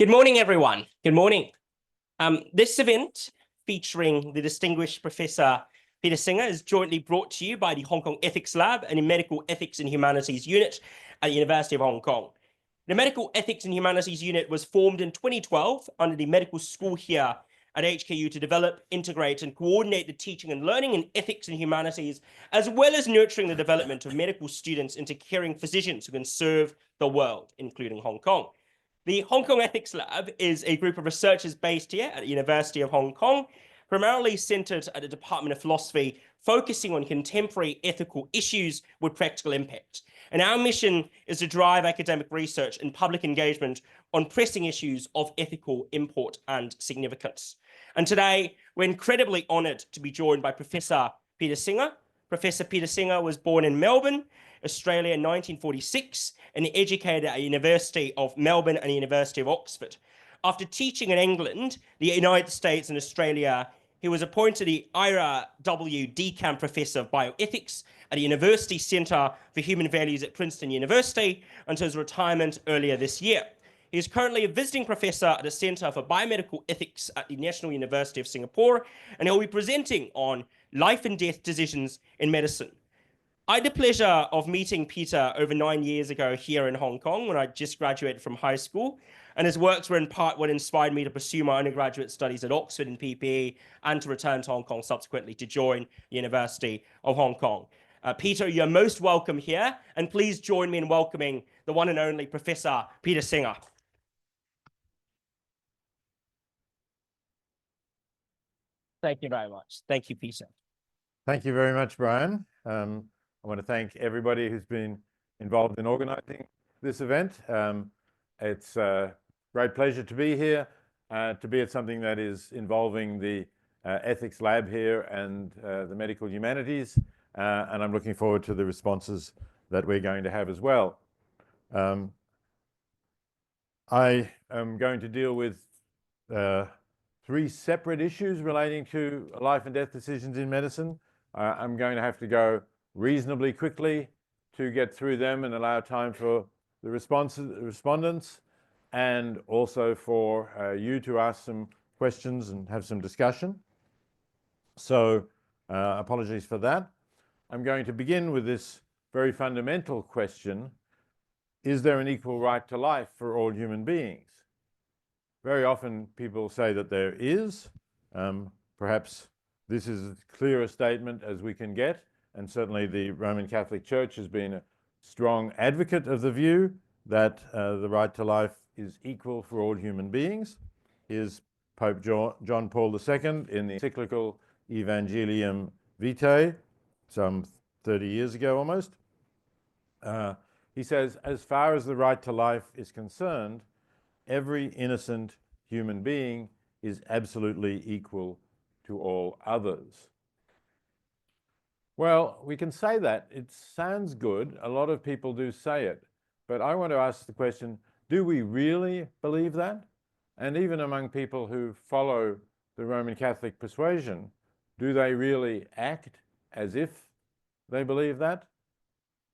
Good morning, everyone. Good morning. This event, featuring the distinguished Professor Peter Singer, is jointly brought to you by the Hong Kong Ethics Lab and the Medical Ethics and Humanities Unit at the University of Hong Kong. The Medical Ethics and Humanities Unit was formed in 2012 under the medical school here at HKU to develop, integrate, and coordinate the teaching and learning in ethics and humanities, as well as nurturing the development of medical students into caring physicians who can serve the world, including Hong Kong. The Hong Kong Ethics Lab is a group of researchers based here at the University of Hong Kong, primarily centered at the Department of Philosophy, focusing on contemporary ethical issues with practical impact. And our mission is to drive academic research and public engagement on pressing issues of ethical import and significance. And today, we're incredibly honored to be joined by Professor Peter Singer. Professor Peter Singer was born in Melbourne, Australia in 1946, and educated at the University of Melbourne and the University of Oxford. After teaching in England, the United States, and Australia, he was appointed the Ira W. Decamp Professor of Bioethics at the University Center for Human Values at Princeton University until his retirement earlier this year. He is currently a visiting professor at the Center for Biomedical Ethics at the National University of Singapore, and he'll be presenting on life and death decisions in medicine. I had the pleasure of meeting Peter over 9 years ago here in Hong Kong when I just graduated from high school, and his works were in part what inspired me to pursue my undergraduate studies at Oxford in PPE and to return to Hong Kong subsequently to join the University of Hong Kong. Peter, you're most welcome here, and please join me in welcoming the one and only Professor Peter Singer. Thank you very much. Thank you, Peter. Thank you very much, Brian. I want to thank everybody who's been involved in organizing this event. It's a great pleasure to be here, to be at something that is involving the ethics lab here and the medical humanities, and I'm looking forward to the responses that we're going to have as well. I am going to deal with 3 separate issues relating to life and death decisions in medicine. I'm going to have to go reasonably quickly to get through them and allow time for the respondents, and also for you to ask some questions and have some discussion. So apologies for that. I'm going to begin with this very fundamental question: is there an equal right to life for all human beings? Very often people say that there is. Perhaps this is as clear a statement as we can get, and certainly the Roman Catholic Church has been a strong advocate of the view that the right to life is equal for all human beings. Here's Pope John Paul II in the encyclical Evangelium Vitae, some 30 years ago almost. He says, as far as the right to life is concerned, every innocent human being is absolutely equal to all others. Well, we can say that. It sounds good. A lot of people do say it. But I want to ask the question, do we really believe that? And even among people who follow the Roman Catholic persuasion, do they really act as if they believe that?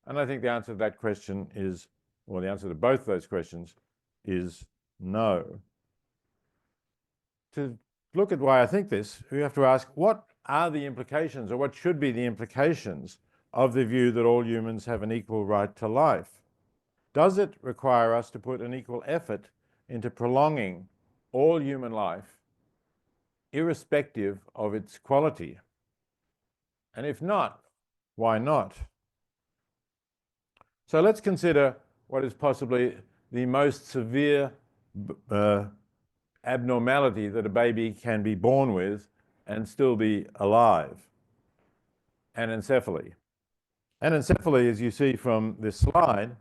And I think the answer to that question is, well, the answer to both those questions is no. To look at why I think this, we have to ask, what are the implications, or what should be the implications, of the view that all humans have an equal right to life? Does it require us to put an equal effort into prolonging all human life, irrespective of its quality? And if not, why not? So let's consider what is possibly the most severe abnormality that a baby can be born with and still be alive: anencephaly. Anencephaly, as you see from this slide,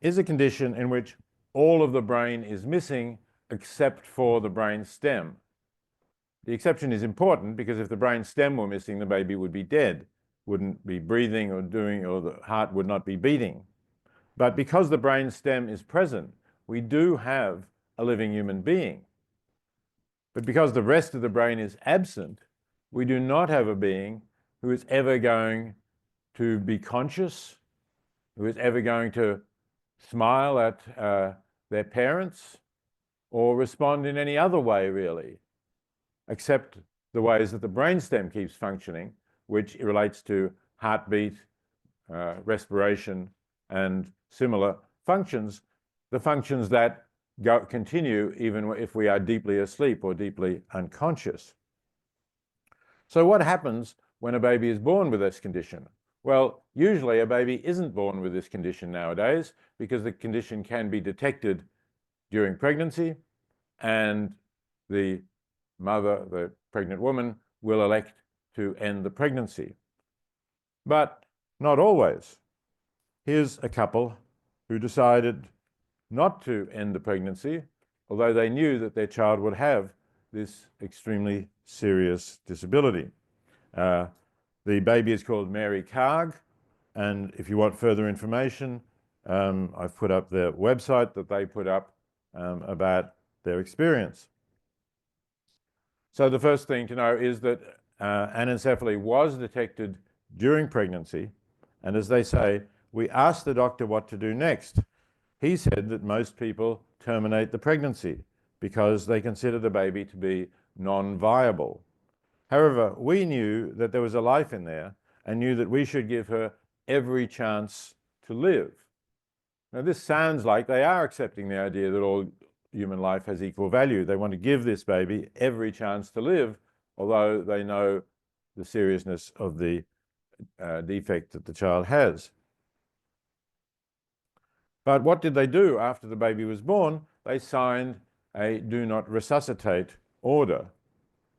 is a condition in which all of the brain is missing except for the brain stem. The exception is important because if the brain stem were missing, the baby would be dead, wouldn't be breathing or the heart would not be beating. But because the brain stem is present, we do have a living human being. But because the rest of the brain is absent, we do not have a being who is ever going to be conscious, who is ever going to smile at their parents, or respond in any other way, really, except the ways that the brainstem keeps functioning, which relates to heartbeat, respiration, and similar functions, the functions that continue even if we are deeply asleep or deeply unconscious. So what happens when a baby is born with this condition? Well, usually a baby isn't born with this condition nowadays because the condition can be detected during pregnancy, and the mother, the pregnant woman, will elect to end the pregnancy. But not always. Here's a couple who decided not to end the pregnancy, although they knew that their child would have this extremely serious disability. The baby is called Mary Karg, and if you want further information, I've put up the website that they put up about their experience. So the first thing to know is that anencephaly was detected during pregnancy, and as they say, we asked the doctor what to do next. He said that most people terminate the pregnancy because they consider the baby to be non-viable. However, we knew that there was a life in there and knew that we should give her every chance to live. Now, this sounds like they are accepting the idea that all human life has equal value. They want to give this baby every chance to live, although they know the seriousness of the defect that the child has. But what did they do after the baby was born? They signed a do not resuscitate order.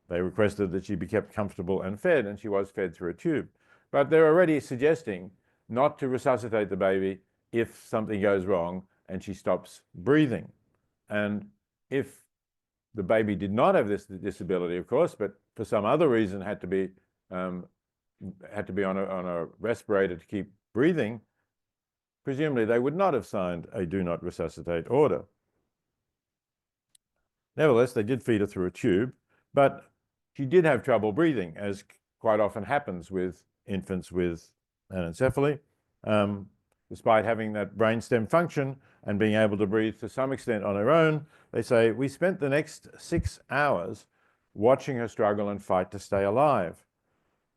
They requested that she be kept comfortable and fed, and she was fed through a tube. But they're already suggesting not to resuscitate the baby if something goes wrong and she stops breathing. And if the baby did not have this disability, of course, but for some other reason had to be on a respirator to keep breathing, presumably they would not have signed a do not resuscitate order. Nevertheless, they did feed her through a tube, but she did have trouble breathing, as quite often happens with infants with anencephaly. Despite having that brainstem function and being able to breathe to some extent on her own, they say, we spent the next 6 hours watching her struggle and fight to stay alive.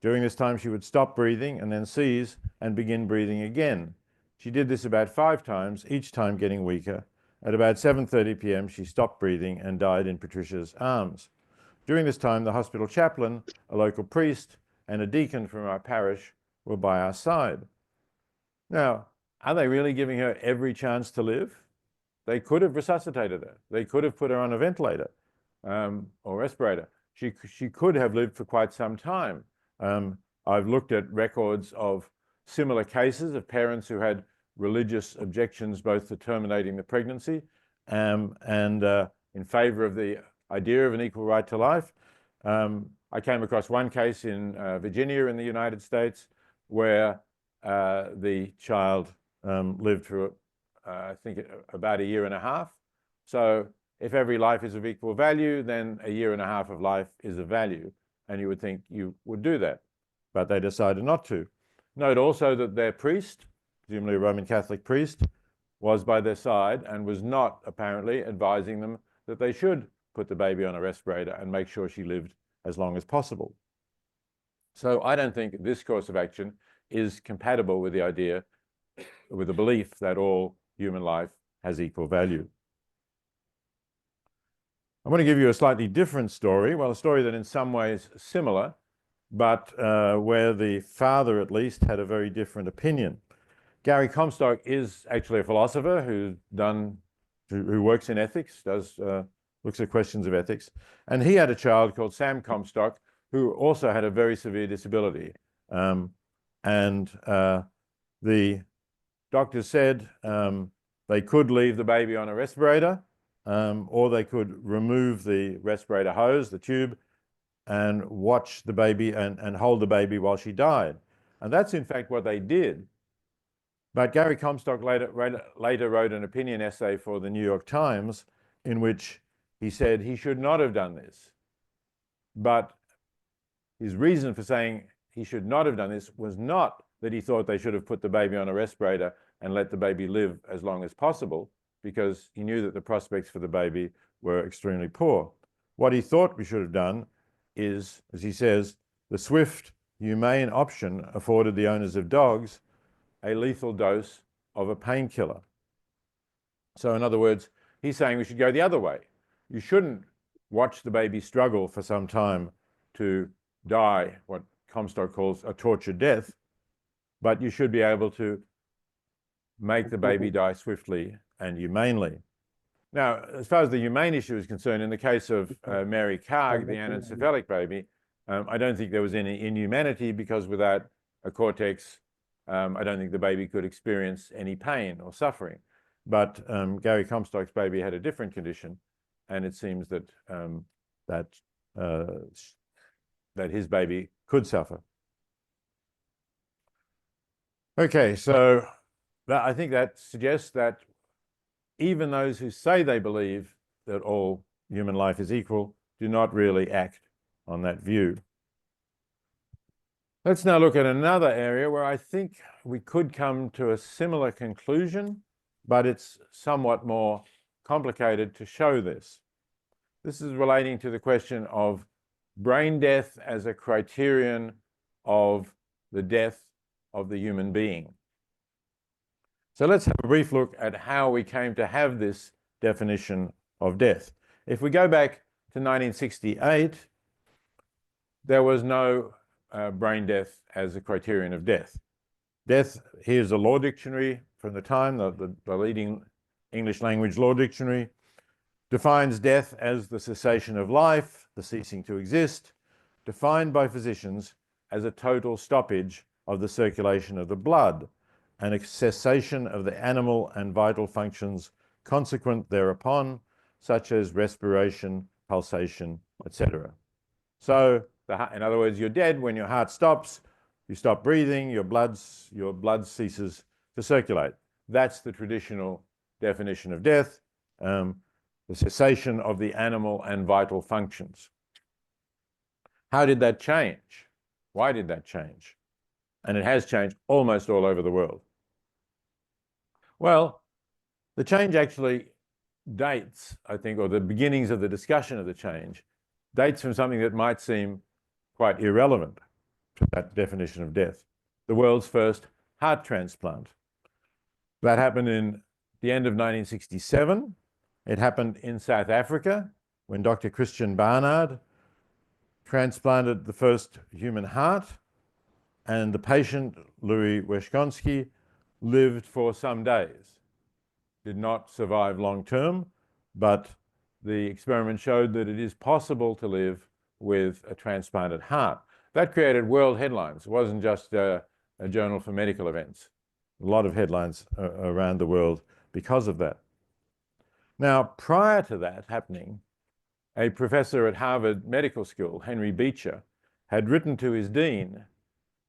During this time, she would stop breathing and then seize and begin breathing again. She did this about 5 times, each time getting weaker. At about 7:30 p.m., she stopped breathing and died in Patricia's arms. During this time, the hospital chaplain, a local priest, and a deacon from our parish were by our side. Now, are they really giving her every chance to live? They could have resuscitated her. They could have put her on a ventilator or respirator. She could have lived for quite some time. I've looked at records of similar cases of parents who had religious objections both to terminating the pregnancy and in favor of the idea of an equal right to life. I came across one case in Virginia in the United States where the child lived for, I think, about 1.5 years. So if every life is of equal value, then 1.5 years of life is of value, and you would think you would do that. But they decided not to. Note also that their priest, presumably a Roman Catholic priest, was by their side and was not apparently advising them that they should put the baby on a respirator and make sure she lived as long as possible. So I don't think this course of action is compatible with the idea, with the belief that all human life has equal value. I want to give you a slightly different story, well, a story that in some ways is similar, but where the father at least had a very different opinion. Gary Comstock is actually a philosopher who works in ethics, looks at questions of ethics, and he had a child called Sam Comstock who also had a very severe disability. The doctors said they could leave the baby on a respirator, or they could remove the respirator hose, the tube, and watch the baby and hold the baby while she died. And that's in fact what they did. But Gary Comstock later wrote an opinion essay for the New York Times in which he said he should not have done this. But his reason for saying he should not have done this was not that he thought they should have put the baby on a respirator and let the baby live as long as possible. because he knew that the prospects for the baby were extremely poor. What he thought we should have done is, as he says, the swift, humane option afforded the owners of dogs a lethal dose of a painkiller. So in other words, he's saying we should go the other way. You shouldn't watch the baby struggle for some time to die, what Comstock calls a tortured death, but you should be able to make the baby die swiftly and humanely. Now, as far as the humane issue is concerned, in the case of Mary Karg, the anencephalic baby, I don't think there was any inhumanity, because without a cortex, I don't think the baby could experience any pain or suffering. But Gary Comstock's baby had a different condition, and it seems that that his baby could suffer. Okay, so I think that suggests that even those who say they believe that all human life is equal do not really act on that view. Let's now look at another area where I think we could come to a similar conclusion, but it's somewhat more complicated to show this. This is relating to the question of brain death as a criterion of the death of the human being. So let's have a brief look at how we came to have this definition of death. If we go back to 1968, there was no brain death as a criterion of death. Death, here's a law dictionary from the time, the leading English language law dictionary, defines death as the cessation of life, the ceasing to exist, defined by physicians as a total stoppage of the circulation of the blood and a cessation of the animal and vital functions consequent thereupon, such as respiration, pulsation, etc. So, in other words, you're dead when your heart stops, you stop breathing, your blood ceases to circulate. That's the traditional definition of death, the cessation of the animal and vital functions. How did that change? Why did that change? And it has changed almost all over the world. Well, the change actually dates, I think, or the beginnings of the discussion of the change, dates from something that might seem quite irrelevant to that definition of death. The world's first heart transplant. That happened in the end of 1967. It happened in South Africa when Dr. Christian Barnard transplanted the first human heart, and the patient, Louis Weshkonsky, lived for some days. Did not survive long term, but the experiment showed that it is possible to live with a transplanted heart. That created world headlines. It wasn't just a journal for medical events. A lot of headlines around the world because of that. Now, prior to that happening, a professor at Harvard Medical School, Henry Beecher, had written to his dean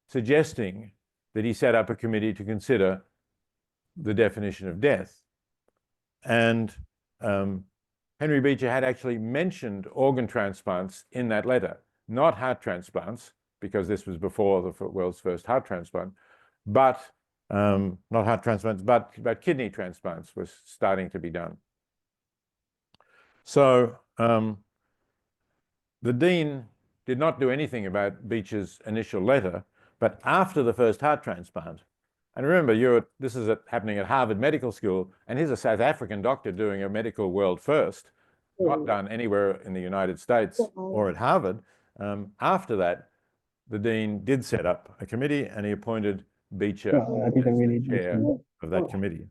suggesting that he set up a committee to consider the definition of death. And Henry Beecher had actually mentioned organ transplants in that letter, not heart transplants, because this was before the world's first heart transplant, but not heart transplants, but kidney transplants was starting to be done. So the dean did not do anything about Beecher's initial letter, but after the first heart transplant, and remember, this is happening at Harvard Medical School, and here's a South African doctor doing a medical world first, not done anywhere in the United States or at Harvard. After that, the dean did set up a committee, and he appointed Beecher as the chair of that committee.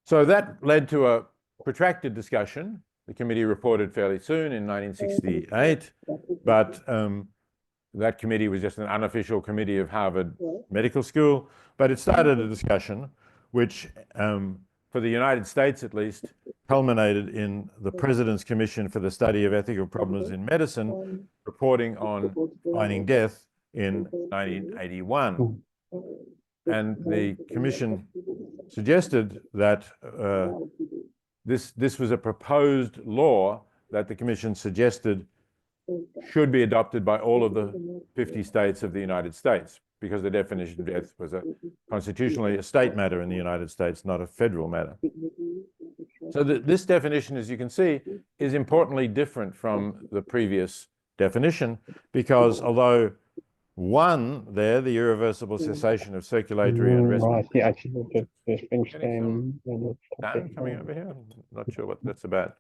So that led to a protracted discussion. The committee reported fairly soon in 1968, but that committee was just an unofficial committee of Harvard Medical School, but it started a discussion which, for the United States at least, culminated in the President's Commission for the Study of Ethical Problems in Medicine reporting on finding death in 1981. And the commission suggested that this was a proposed law that the commission suggested should be adopted by all of the 50 states of the United States, because the definition of death was constitutionally a state matter in the United States, not a federal matter. So this definition, as you can see, is importantly different from the previous definition, because although one there, the irreversible cessation of circulatory and respiratory. Right, yeah, actually, just finished Getting some sound coming over here. I'm not sure what that's about.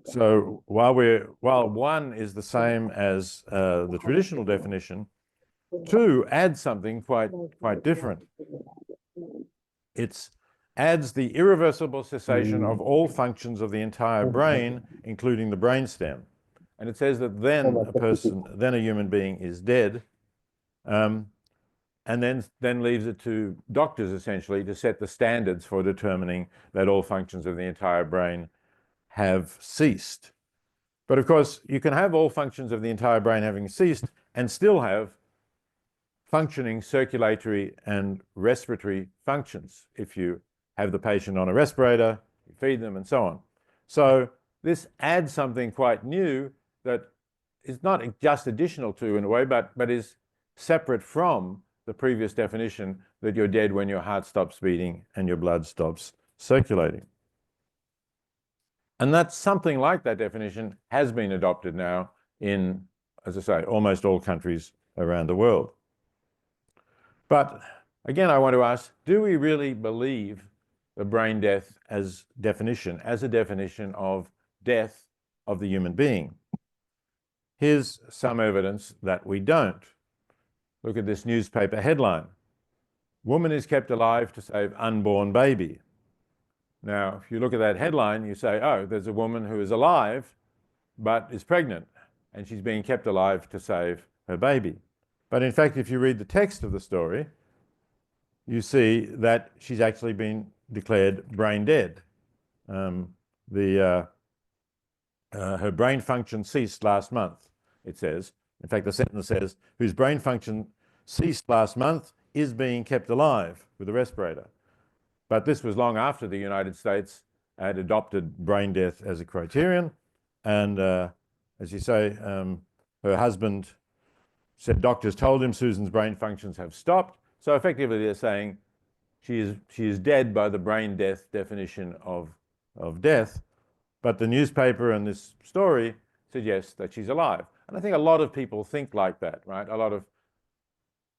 So while one is the same as the traditional definition, two adds something quite different. It adds the irreversible cessation of all functions of the entire brain, including the brainstem. And it says that then a human being is dead, and then leaves it to doctors essentially to set the standards for determining that all functions of the entire brain have ceased. But of course, you can have all functions of the entire brain having ceased and still have functioning circulatory and respiratory functions if you have the patient on a respirator, you feed them, and so on. So this adds something quite new that is not just additional to, in a way, but is separate from the previous definition that you're dead when your heart stops beating and your blood stops circulating. And that's something like that definition has been adopted now in, as I say, almost all countries around the world. But again, I want to ask, do we really believe the brain death as a definition of death of the human being? Here's some evidence that we don't. Look at this newspaper headline. Woman is kept alive to save unborn baby. Now, if you look at that headline, you say, oh, there's a woman who is alive, but is pregnant, and she's being kept alive to save her baby. But in fact, if you read the text of the story, you see that she's actually been declared brain dead. Her brain function ceased last month, it says. In fact, the sentence says, whose brain function ceased last month is being kept alive with a respirator. But this was long after the United States had adopted brain death as a criterion. And as you say, her husband said doctors told him Susan's brain functions have stopped. So effectively they're saying she is dead by the brain death definition of death. But the newspaper and this story suggests that she's alive. And I think a lot of people think like that, right? A lot of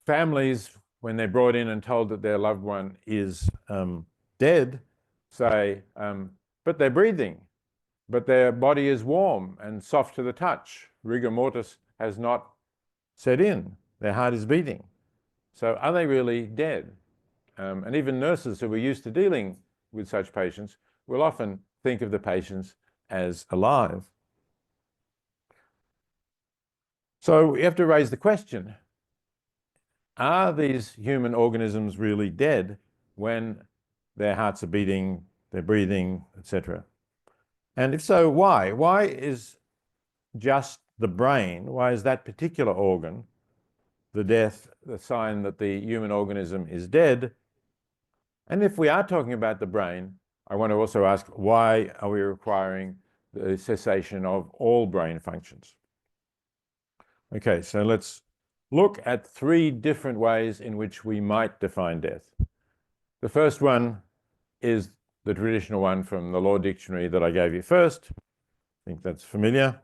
families, when they're brought in and told that their loved one is dead, say, but they're breathing, but their body is warm and soft to the touch. Rigor mortis has not set in. Their heart is beating. So are they really dead? And even nurses who are used to dealing with such patients will often think of the patients as alive. So we have to raise the question, are these human organisms really dead when their hearts are beating, they're breathing, etc.? And if so, why? Why is just the brain, why is that particular organ the sign that the human organism is dead? And if we are talking about the brain, I want to also ask, why are we requiring the cessation of all brain functions? Okay, so let's look at three different ways in which we might define death. The first one is the traditional one from the Law Dictionary that I gave you first. I think that's familiar.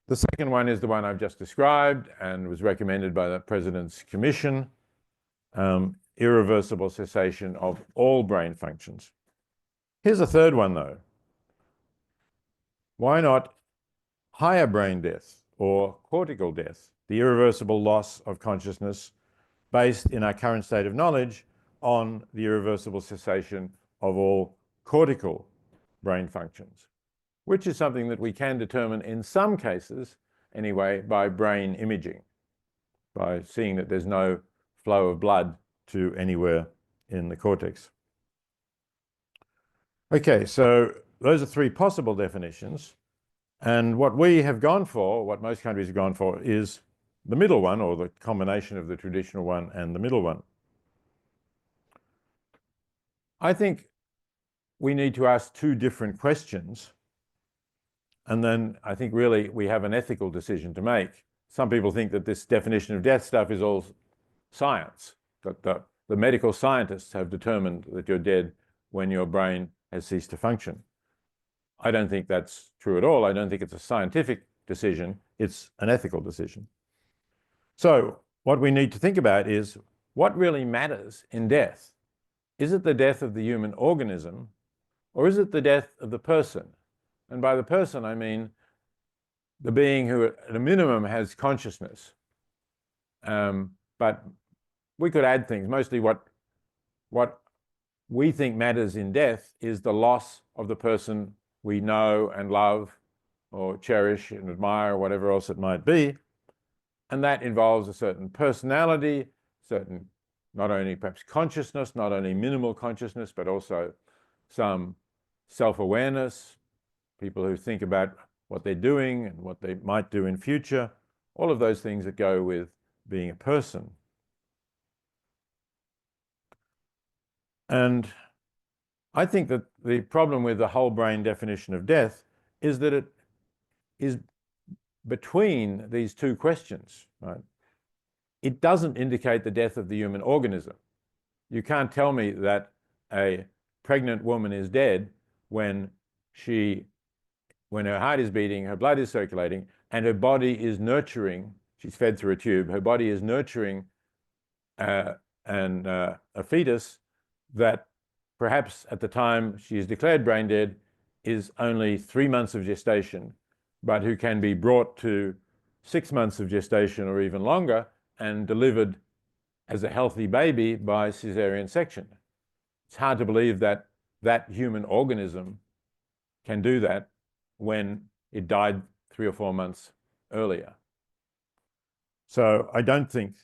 The second one is the one I've just described and was recommended by the President's Commission, irreversible cessation of all brain functions. Here's a third one, though. Why not higher brain death or cortical death, the irreversible loss of consciousness based in our current state of knowledge on the irreversible cessation of all cortical brain functions, which is something that we can determine in some cases, anyway, by brain imaging, by seeing that there's no flow of blood to anywhere in the cortex. Okay, so those are three possible definitions. And what we have gone for, what most countries have gone for, is the middle one, or the combination of the traditional one and the middle one. I think we need to ask two different questions. And then I think really we have an ethical decision to make some people think that this definition of death stuff is all science, that the medical scientists have determined that you're dead when your brain has ceased to function. I don't think that's true at all. I don't think it's a scientific decision. It's an ethical decision. So what we need to think about is what really matters in death. Is it the death of the human organism, or is it the death of the person? And by the person, I mean the being who at a minimum has consciousness. But we could add things. Mostly what we think matters in death is the loss of the person we know and love or cherish and admire, or whatever else it might be. And that involves a certain personality, certain not only perhaps consciousness, not only minimal consciousness, but also some self-awareness, people who think about what they're doing and what they might do in future, all of those things that go with being a person. And I think that the problem with the whole brain definition of death is that it is between these two questions, right? It doesn't indicate the death of the human organism. You can't tell me that a pregnant woman is dead when her heart is beating, her blood is circulating, and her body is nurturing, she's fed through a tube, her body is nurturing a fetus that perhaps at the time she is declared brain dead is only 3 months of gestation, but who can be brought to 6 months of gestation or even longer and delivered as a healthy baby by cesarean section. It's hard to believe that that human organism can do that when it died 3 or 4 months earlier. So I don't think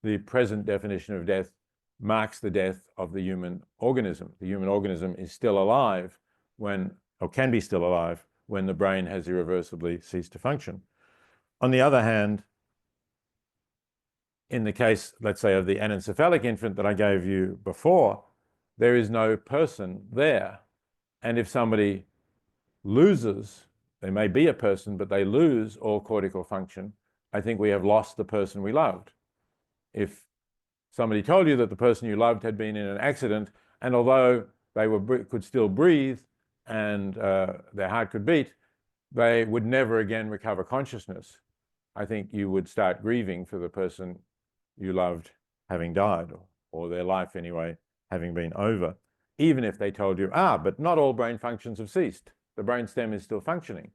the present definition of death marks the death of the human organism. The human organism is still alive when, or can be still alive, when the brain has irreversibly ceased to function. On the other hand, in the case, let's say, of the anencephalic infant that I gave you before, there is no person there. And if somebody loses, they may be a person, but they lose all cortical function, I think we have lost the person we loved. If somebody told you that the person you loved had been in an accident, and although they could still breathe and their heart could beat, they would never again recover consciousness, I think you would start grieving for the person you loved having died, or their life anyway, having been over, even if they told you, but not all brain functions have ceased. The brain stem is still functioning.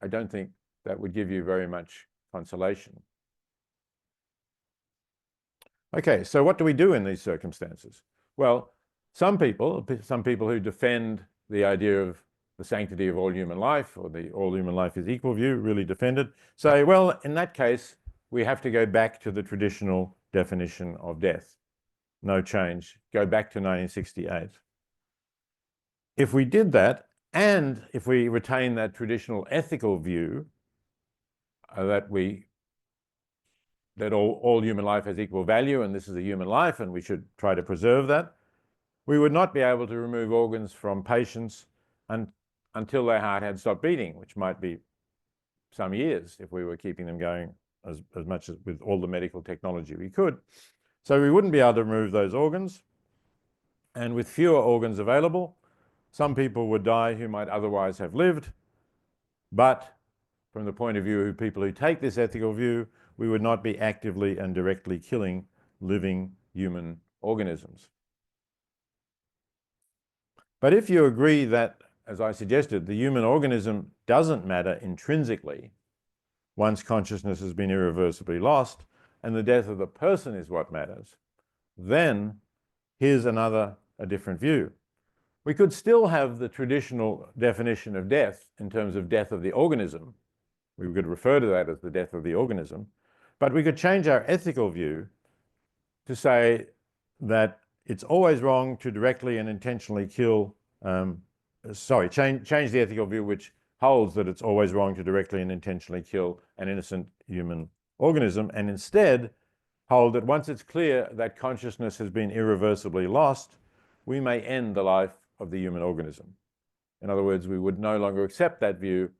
I don't think that would give you very much consolation. Okay, so what do we do in these circumstances? Well, some people who defend the idea of the sanctity of all human life, or the all human life is equal view, really defend it, say, well, in that case, we have to go back to the traditional definition of death. No change. Go back to 1968. If we did that, and if we retain that traditional ethical view that all human life has equal value, and this is a human life, and we should try to preserve that, we would not be able to remove organs from patients until their heart had stopped beating, which might be some years if we were keeping them going as much as with all the medical technology we could. So we wouldn't be able to remove those organs. And with fewer organs available, some people would die who might otherwise have lived. But from the point of view of people who take this ethical view, we would not be actively and directly killing living human organisms. But if you agree that, as I suggested, the human organism doesn't matter intrinsically once consciousness has been irreversibly lost, and the death of the person is what matters, then here's a different view. We could still have the traditional definition of death in terms of death of the organism. We could refer to that as the death of the organism, but we could change our ethical view to say that it's always wrong to directly and intentionally kill, change the ethical view which holds that it's always wrong to directly and intentionally kill an innocent human organism, and instead hold that once it's clear that consciousness has been irreversibly lost, we may end the life of the human organism. In other words, we would no longer accept that view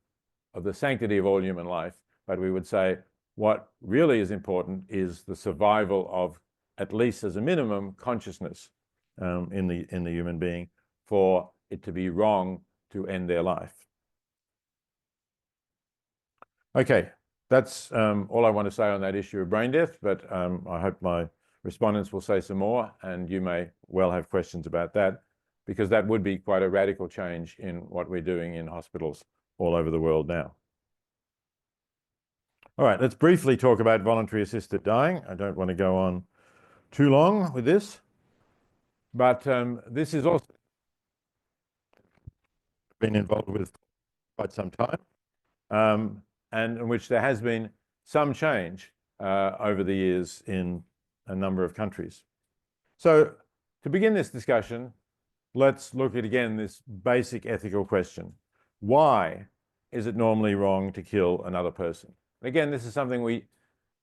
of the sanctity of all human life, but we would say What really is important is the survival of, at least as a minimum, consciousness in the human being for it to be wrong to end their life. Okay, that's all I want to say on that issue of brain death, but I hope my respondents will say some more, and you may well have questions about that, because that would be quite a radical change in what we're doing in hospitals all over the world now. All right, let's briefly talk about voluntary assisted dying. I don't want to go on too long with this, but this is also been involved with quite some time, and in which there has been some change over the years in a number of countries. So to begin this discussion, let's look at again this basic ethical question. Why is it normally wrong to kill another person? Again, this is something we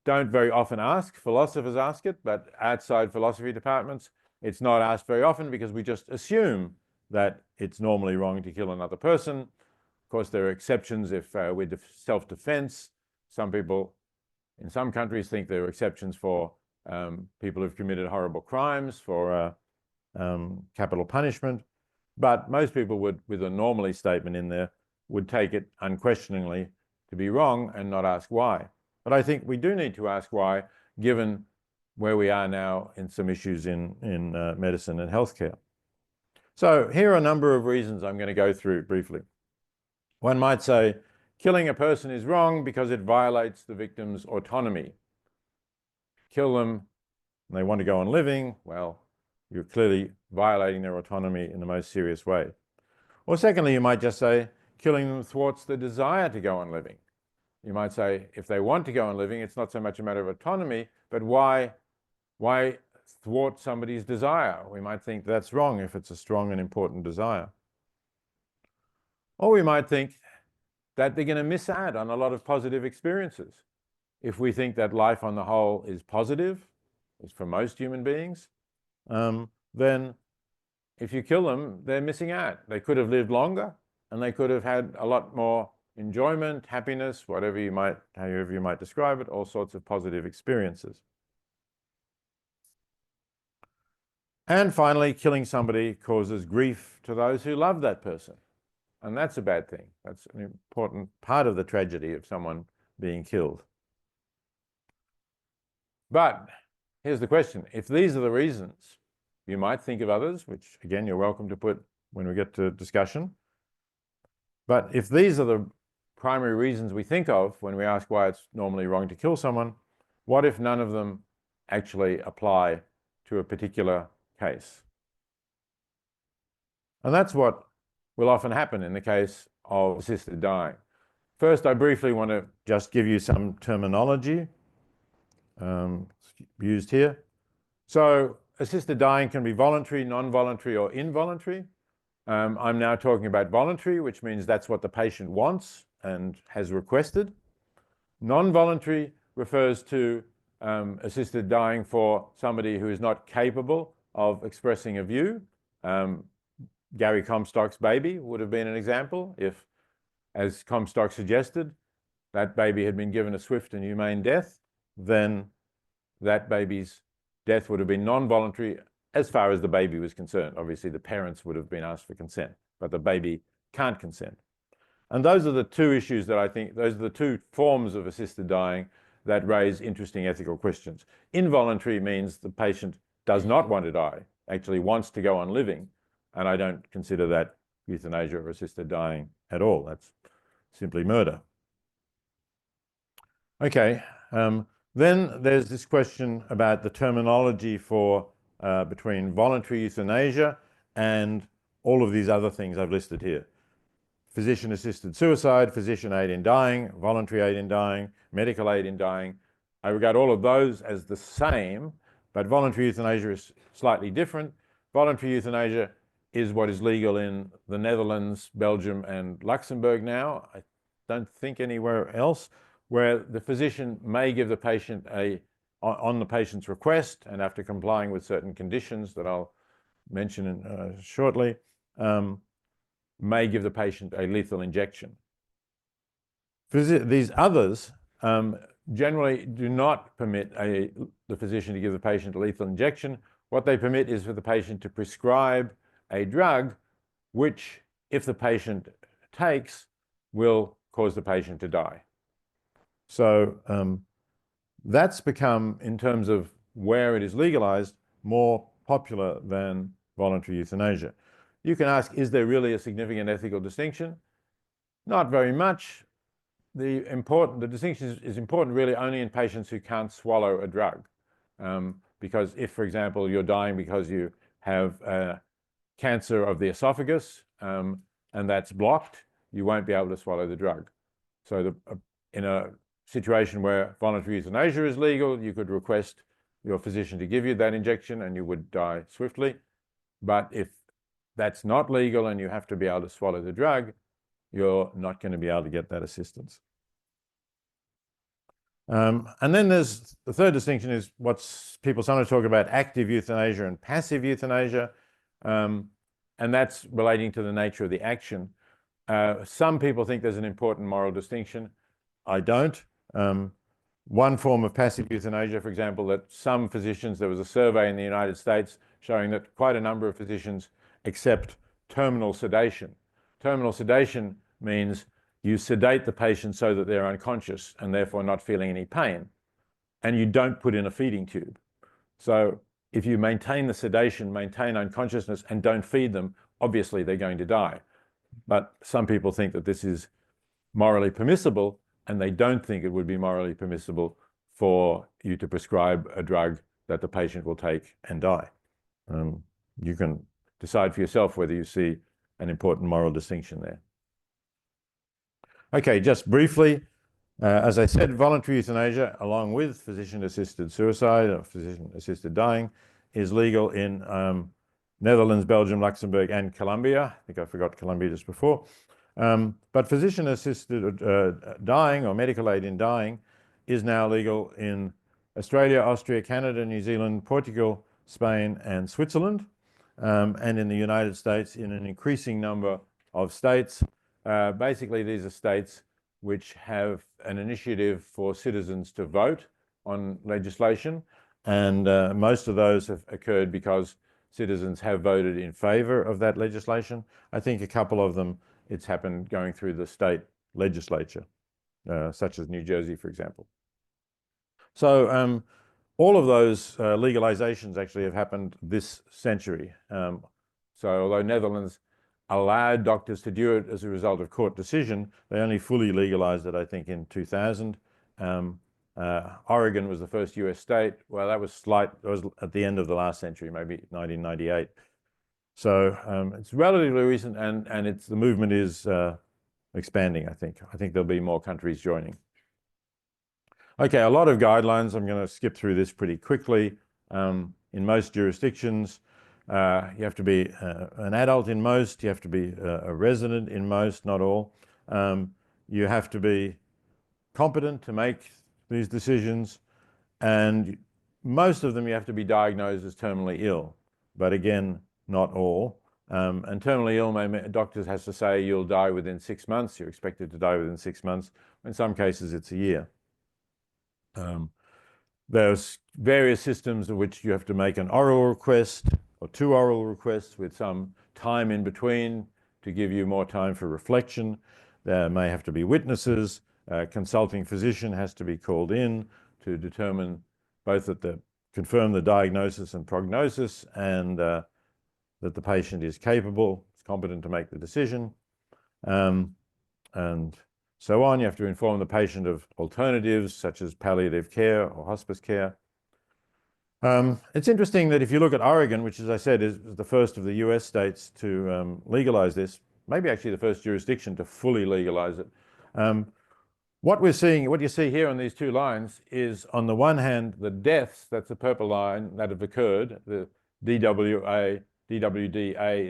don't very often ask. Philosophers ask it, but outside philosophy departments, it's not asked very often because we just assume that it's normally wrong to kill another person. Of course, there are exceptions if we're self-defense. Some people in some countries think there are exceptions for people who've committed horrible crimes, for capital punishment. But most people would, with a normally statement in there, would take it unquestioningly to be wrong and not ask why. But I think we do need to ask why, given where we are now in some issues in medicine and healthcare. So here are a number of reasons I'm going to go through briefly. One might say killing a person is wrong because it violates the victim's autonomy. Kill them and they want to go on living, well, you're clearly violating their autonomy in the most serious way. Or secondly, you might just say killing them thwarts the desire to go on living. You might say if they want to go on living, it's not so much a matter of autonomy, but why thwart somebody's desire? We might think that's wrong if it's a strong and important desire. Or we might think that they're going to miss out on a lot of positive experiences. If we think that life on the whole is positive, is for most human beings, then if you kill them, they're missing out. They could have lived longer and they could have had a lot more enjoyment, happiness, however you might describe it, all sorts of positive experiences. And finally, killing somebody causes grief to those who love that person. And that's a bad thing. That's an important part of the tragedy of someone being killed. But here's the question. If these are the reasons, you might think of others, which again, you're welcome to put when we get to discussion. But if these are the primary reasons we think of when we ask why it's normally wrong to kill someone, what if none of them actually apply to a particular case? And that's what will often happen in the case of assisted dying. First, I briefly want to just give you some terminology used here. So assisted dying can be voluntary, non-voluntary, or involuntary. I'm now talking about voluntary, which means that's what the patient wants and has requested. Non-voluntary refers to assisted dying for somebody who is not capable of expressing a view. Gary Comstock's baby would have been an example if, as Comstock suggested, that baby had been given a swift and humane death, then that baby's death would have been non-voluntary as far as the baby was concerned. Obviously, the parents would have been asked for consent, but the baby can't consent. And those are the two issues that I think, those are the two forms of assisted dying that raise interesting ethical questions. Involuntary means the patient does not want to die, actually wants to go on living. And I don't consider that euthanasia or assisted dying at all. That's simply murder. Okay, then there's this question about the terminology for between voluntary euthanasia and all of these other things I've listed here. Physician-assisted suicide, physician aid in dying, voluntary aid in dying, medical aid in dying. I regard all of those as the same, but voluntary euthanasia is slightly different. Voluntary euthanasia is what is legal in the Netherlands, Belgium, and Luxembourg now. I don't think anywhere else, where the physician may give the patient on the patient's request and after complying with certain conditions that I'll mention shortly, may give the patient a lethal injection. These others generally do not permit the physician to give the patient a lethal injection. What they permit is for the patient to prescribe a drug which, if the patient takes, will cause the patient to die. So that's become, in terms of where it is legalized, more popular than voluntary euthanasia. You can ask, is there really a significant ethical distinction? Not very much. The distinction is important really only in patients who can't swallow a drug. Because if, for example, you're dying because you have cancer of the esophagus and that's blocked, you won't be able to swallow the drug. So in a situation where voluntary euthanasia is legal, you could request your physician to give you that injection and you would die swiftly. But if that's not legal and you have to be able to swallow the drug, you're not going to be able to get that assistance. And then there's the third distinction is what people sometimes talk about active euthanasia and passive euthanasia. And that's relating to the nature of the action. Some people think there's an important moral distinction. I don't. One form of passive euthanasia, for example, that some physicians, there was a survey in the United States showing that quite a number of physicians accept terminal sedation. Terminal sedation means you sedate the patient so that they're unconscious and therefore not feeling any pain, and you don't put in a feeding tube. So if you maintain the sedation, maintain unconsciousness, and don't feed them, obviously they're going to die. But some people think that this is morally permissible, and they don't think it would be morally permissible for you to prescribe a drug that the patient will take and die. You can decide for yourself whether you see an important moral distinction there. Okay, just briefly, as I said, voluntary euthanasia, along with physician-assisted suicide or physician-assisted dying, is legal in Netherlands, Belgium, Luxembourg, and Colombia. I think I forgot Colombia just before. But physician-assisted dying or medical aid in dying is now legal in Australia, Austria, Canada, New Zealand, Portugal, Spain, and Switzerland, and in the United States in an increasing number of states. Basically, these are states which have an initiative for citizens to vote on legislation, and most of those have occurred because citizens have voted in favor of that legislation. I think a couple of them, it's happened going through the state legislature, such as New Jersey, for example. So all of those legalizations actually have happened this century. So although Netherlands allowed doctors to do it as a result of court decision, they only fully legalized it, I think, in 2000. Oregon was the first US state. Well, that was at the end of the last century, maybe 1998. So it's relatively recent, and the movement is expanding, I think. I think there'll be more countries joining. Okay, a lot of guidelines. I'm going to skip through this pretty quickly. In most jurisdictions, you have to be an adult in most, you have to be a resident in most, not all. You have to be competent to make these decisions, and most of them you have to be diagnosed as terminally ill, but again, not all. And terminally ill, doctors have to say you'll die within 6 months, you're expected to die within 6 months. In some cases, it's a year. There's various systems in which you have to make an oral request or 2 oral requests with some time in between to give you more time for reflection. There may have to be witnesses. A consulting physician has to be called in to determine both that confirm the diagnosis and prognosis, and that the patient is capable, is competent to make the decision, and so on. You have to inform the patient of alternatives such as palliative care or hospice care. It's interesting that if you look at Oregon, which, as I said, is the first of the US states to legalize this, maybe actually the first jurisdiction to fully legalize it. What we're seeing, what you see here on these 2 lines is, on the one hand, the deaths, that's the purple line, that have occurred. The DWDA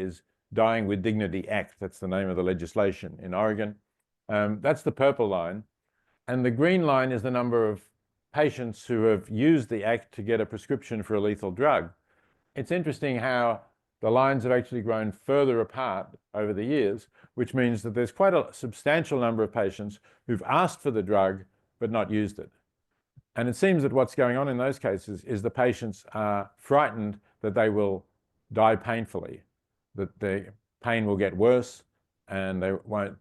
is Dying with Dignity Act. That's the name of the legislation in Oregon. That's the purple line. And the green line is the number of patients who have used the act to get a prescription for a lethal drug. It's interesting how the lines have actually grown further apart over the years, which means that there's quite a substantial number of patients who've asked for the drug but not used it. And it seems that what's going on in those cases is the patients are frightened that they will die painfully, that their pain will get worse and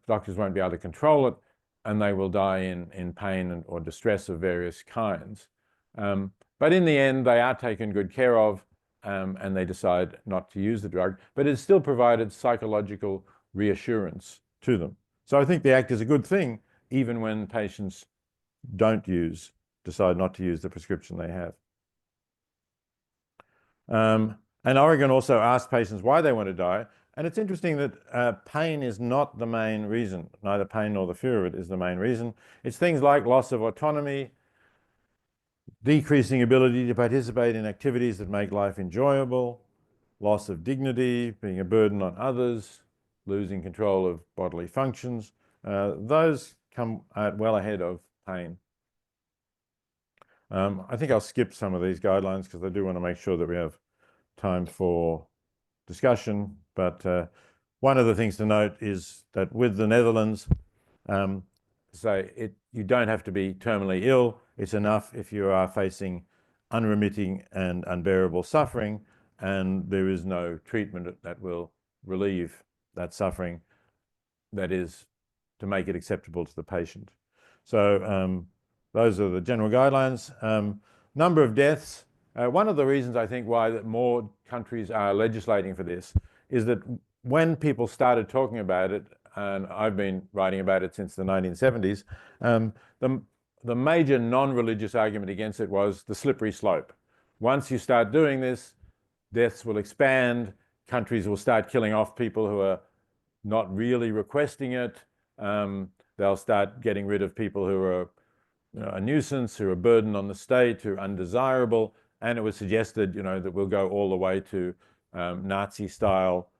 doctors won't be able to control it, and they will die in pain or distress of various kinds. But in the end, they are taken good care of, and they decide not to use the drug, but it's still provided psychological reassurance to them. So I think the Act is a good thing, even when patients decide not to use the prescription they have. And Oregon also asked patients why they want to die. And it's interesting that pain is not the main reason. Neither pain nor the fear of it is the main reason. It's things like loss of autonomy, decreasing ability to participate in activities that make life enjoyable, loss of dignity, being a burden on others, losing control of bodily functions. Those come well ahead of pain. I think I'll skip some of these guidelines because I do want to make sure that we have time for discussion. But one of the things to note is that with the Netherlands, you don't have to be terminally ill. It's enough if you are facing unremitting and unbearable suffering, and there is no treatment that will relieve that suffering, that is, to make it acceptable to the patient. So those are the general guidelines. Number of deaths. One of the reasons I think why that more countries are legislating for this is that when people started talking about it, and I've been writing about it since the 1970s, the major non-religious argument against it was the slippery slope. Once you start doing this, deaths will expand, countries will start killing off people who are not really requesting it. They'll start getting rid of people who are a nuisance, who are a burden on the state, who are undesirable. And it was suggested, that we'll go all the way to Nazi style,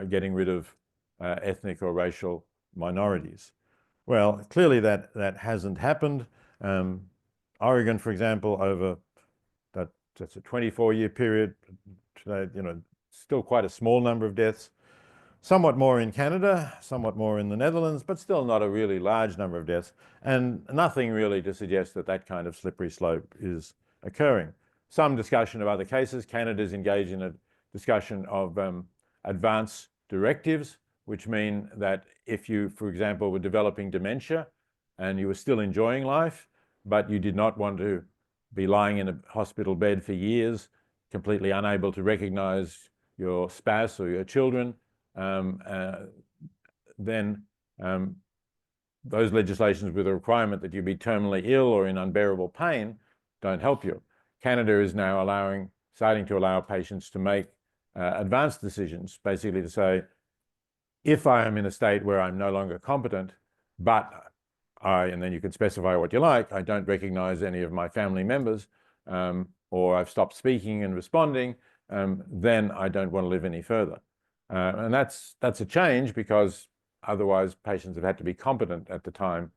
getting rid of ethnic or racial minorities. Well, clearly that hasn't happened. Oregon, for example, over that's a 24-year period, still quite a small number of deaths. Somewhat more in Canada, somewhat more in the Netherlands, but still not a really large number of deaths, and nothing really to suggest that that kind of slippery slope is occurring. Some discussion of other cases. Canada's engaged in a discussion of advance directives, which mean that if you, for example, were developing dementia and you were still enjoying life, but you did not want to be lying in a hospital bed for years, completely unable to recognize your spouse or your children, then those legislations with a requirement that you be terminally ill or in unbearable pain don't help you. Canada is now starting to allow patients to make advanced decisions, basically to say, if I am in a state where I'm no longer competent, but and then you can specify what you like, I don't recognize any of my family members, or I've stopped speaking and responding, then I don't want to live any further. And that's a change, because otherwise patients have had to be competent at the time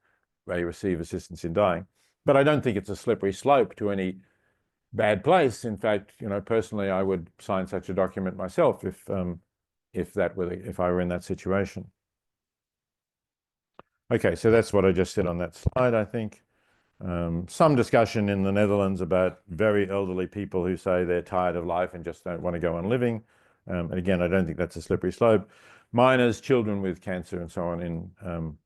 they receive assistance in dying. But I don't think it's a slippery slope to any bad place. In fact, personally, I would sign such a document myself if I were in that situation. Okay, so that's what I just said on that slide, I think. Some discussion in the Netherlands about very elderly people who say they're tired of life and just don't want to go on living. And again, I don't think that's a slippery slope. Minors, children with cancer and so on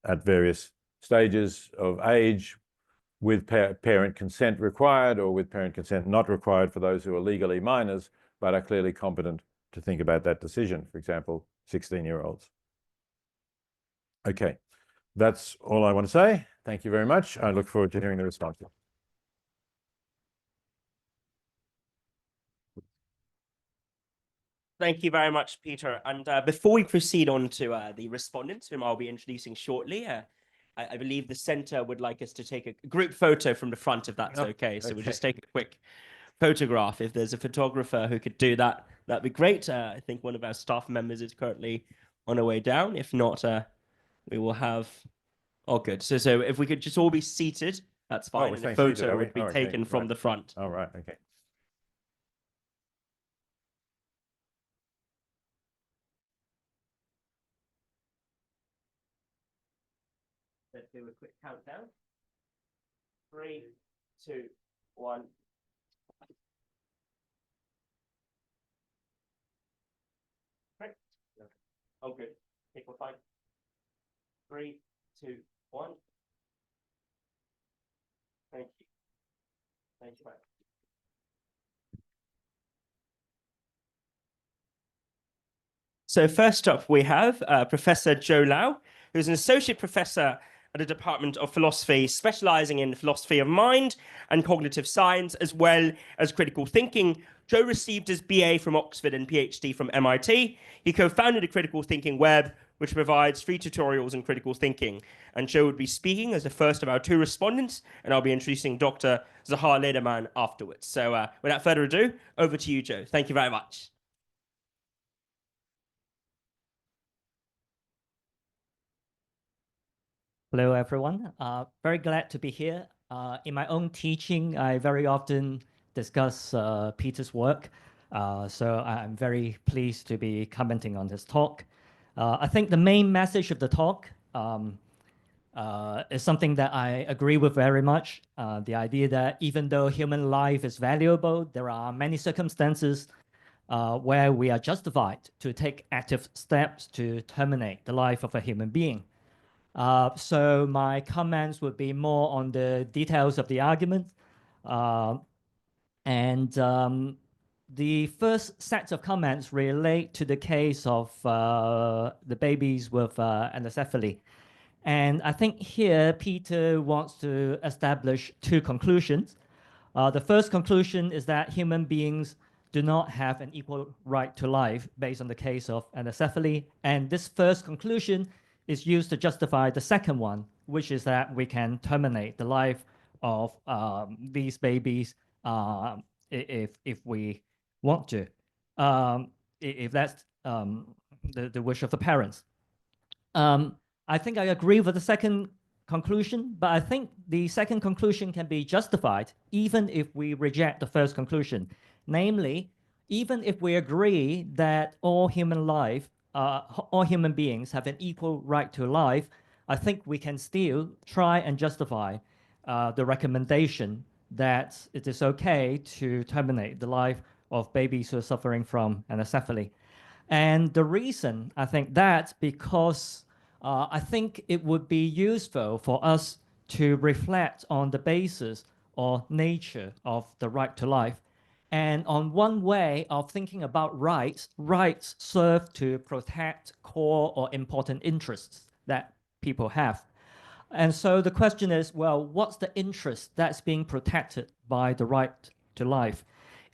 at various stages of age, with parent consent required or with parent consent not required for those who are legally minors but are clearly competent to think about that decision, for example, 16-year-olds. Okay, that's all I want to say. Thank you very much. I look forward to hearing the responses. Thank you very much, Peter. And before we proceed on to the respondents, whom I'll be introducing shortly, I believe the centre would like us to take a group photo from the front, if that's okay. So we'll just take a quick photograph. If there's a photographer who could do that, that'd be great. I think one of our staff members is currently on her way down. If not, we will have... Oh, good. So if we could just all be seated, that's fine. And a photo would be taken from the front. All right, okay. Let's do a quick countdown. 3, 2, 1. Great. Oh, good. Equal 5. 3, 2, 1. Thank you. Thank you. So first up, we have Professor Joe Lau, who's an associate professor at the Department of Philosophy, specializing in philosophy of mind and cognitive science, as well as critical thinking. Joe received his BA from Oxford and PhD from MIT. He co-founded the Critical Thinking Web, which provides free tutorials in critical thinking. And Joe would be speaking as the first of our 2 respondents, and I'll be introducing Dr. Zahar Lederman afterwards. So without further ado, over to you, Joe. Thank you very much. Hello, everyone. Very glad to be here. In my own teaching, I very often discuss Peter's work. So I'm very pleased to be commenting on this talk. I think the main message of the talk is something that I agree with very much. The idea that even though human life is valuable, there are many circumstances where we are justified to take active steps to terminate the life of a human being. So my comments would be more on the details of the argument. The first set of comments relate to the case of the babies with anencephaly. And I think here Peter wants to establish 2 conclusions. The first conclusion is that human beings do not have an equal right to life based on the case of anencephaly. And this first conclusion is used to justify the second one, which is that we can terminate the life of these babies if we want to, if that's the wish of the parents. I think I agree with the second conclusion, but I think the second conclusion can be justified even if we reject the first conclusion. Namely, even if we agree that all human beings have an equal right to life, I think we can still try and justify the recommendation that it is okay to terminate the life of babies who are suffering from anencephaly. And the reason I think that's because I think it would be useful for us to reflect on the basis or nature of the right to life. And on one way of thinking about rights serve to protect core or important interests that people have. And so the question is, well, what's the interest that's being protected by the right to life?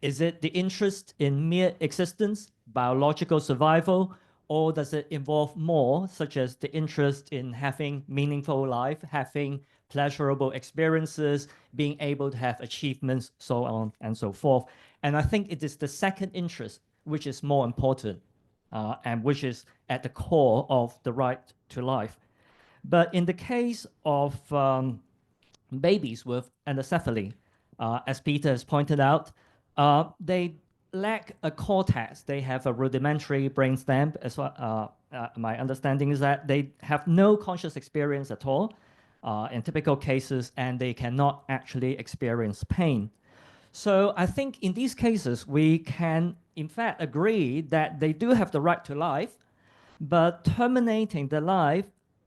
Is it the interest in mere existence, biological survival, or does it involve more, such as the interest in having meaningful life, having pleasurable experiences, being able to have achievements, so on and so forth? And I think it is the second interest which is more important and which is at the core of the right to life. But in the case of babies with anencephaly, as Peter has pointed out, they lack a cortex. They have a rudimentary brainstem. As my understanding is that they have no conscious experience at all in typical cases, and they cannot actually experience pain. So I think in these cases, we can in fact agree that they do have the right to life, but terminating the life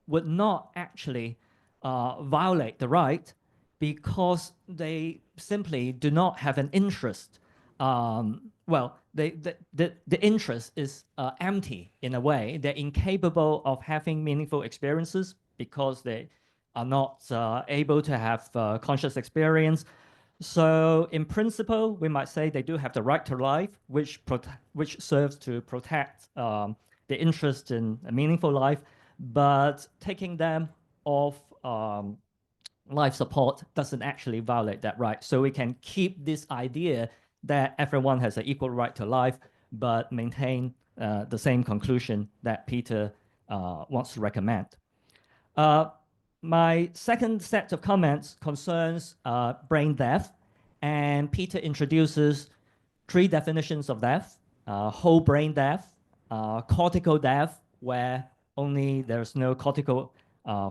would not actually violate the right because they simply do not have an interest. The interest is empty in a way. They're incapable of having meaningful experiences because they are not able to have conscious experience. So in principle, we might say they do have the right to life, which serves to protect the interest in a meaningful life, but taking them off life support doesn't actually violate that right. So we can keep this idea that everyone has an equal right to life, but maintain the same conclusion that Peter wants to recommend. My second set of comments concerns brain death, and Peter introduces 3 definitions of death: whole brain death, cortical death, where only there's no cortical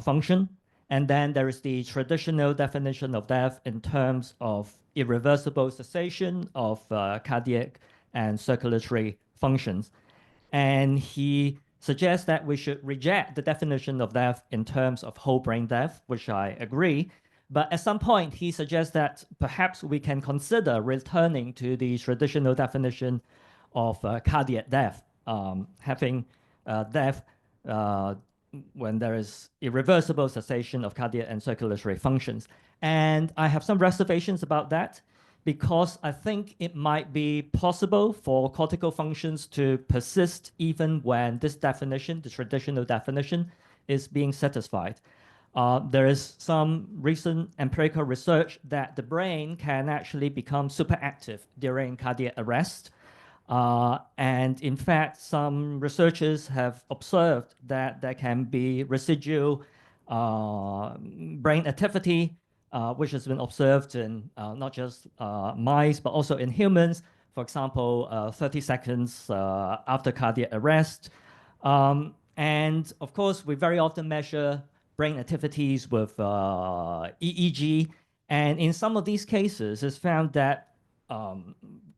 function, And then there is the traditional definition of death in terms of irreversible cessation of cardiac and circulatory functions. And he suggests that we should reject the definition of death in terms of whole brain death, which I agree. But at some point, he suggests that perhaps we can consider returning to the traditional definition of cardiac death, having death when there is irreversible cessation of cardiac and circulatory functions. And I have some reservations about that because I think it might be possible for cortical functions to persist even when this definition, the traditional definition, is being satisfied. There is some recent empirical research that the brain can actually become superactive during cardiac arrest. And in fact, some researchers have observed that there can be residual brain activity, which has been observed in not just mice, but also in humans. For example, 30 seconds after cardiac arrest. And of course, we very often measure brain activities with EEG. And in some of these cases, it's found that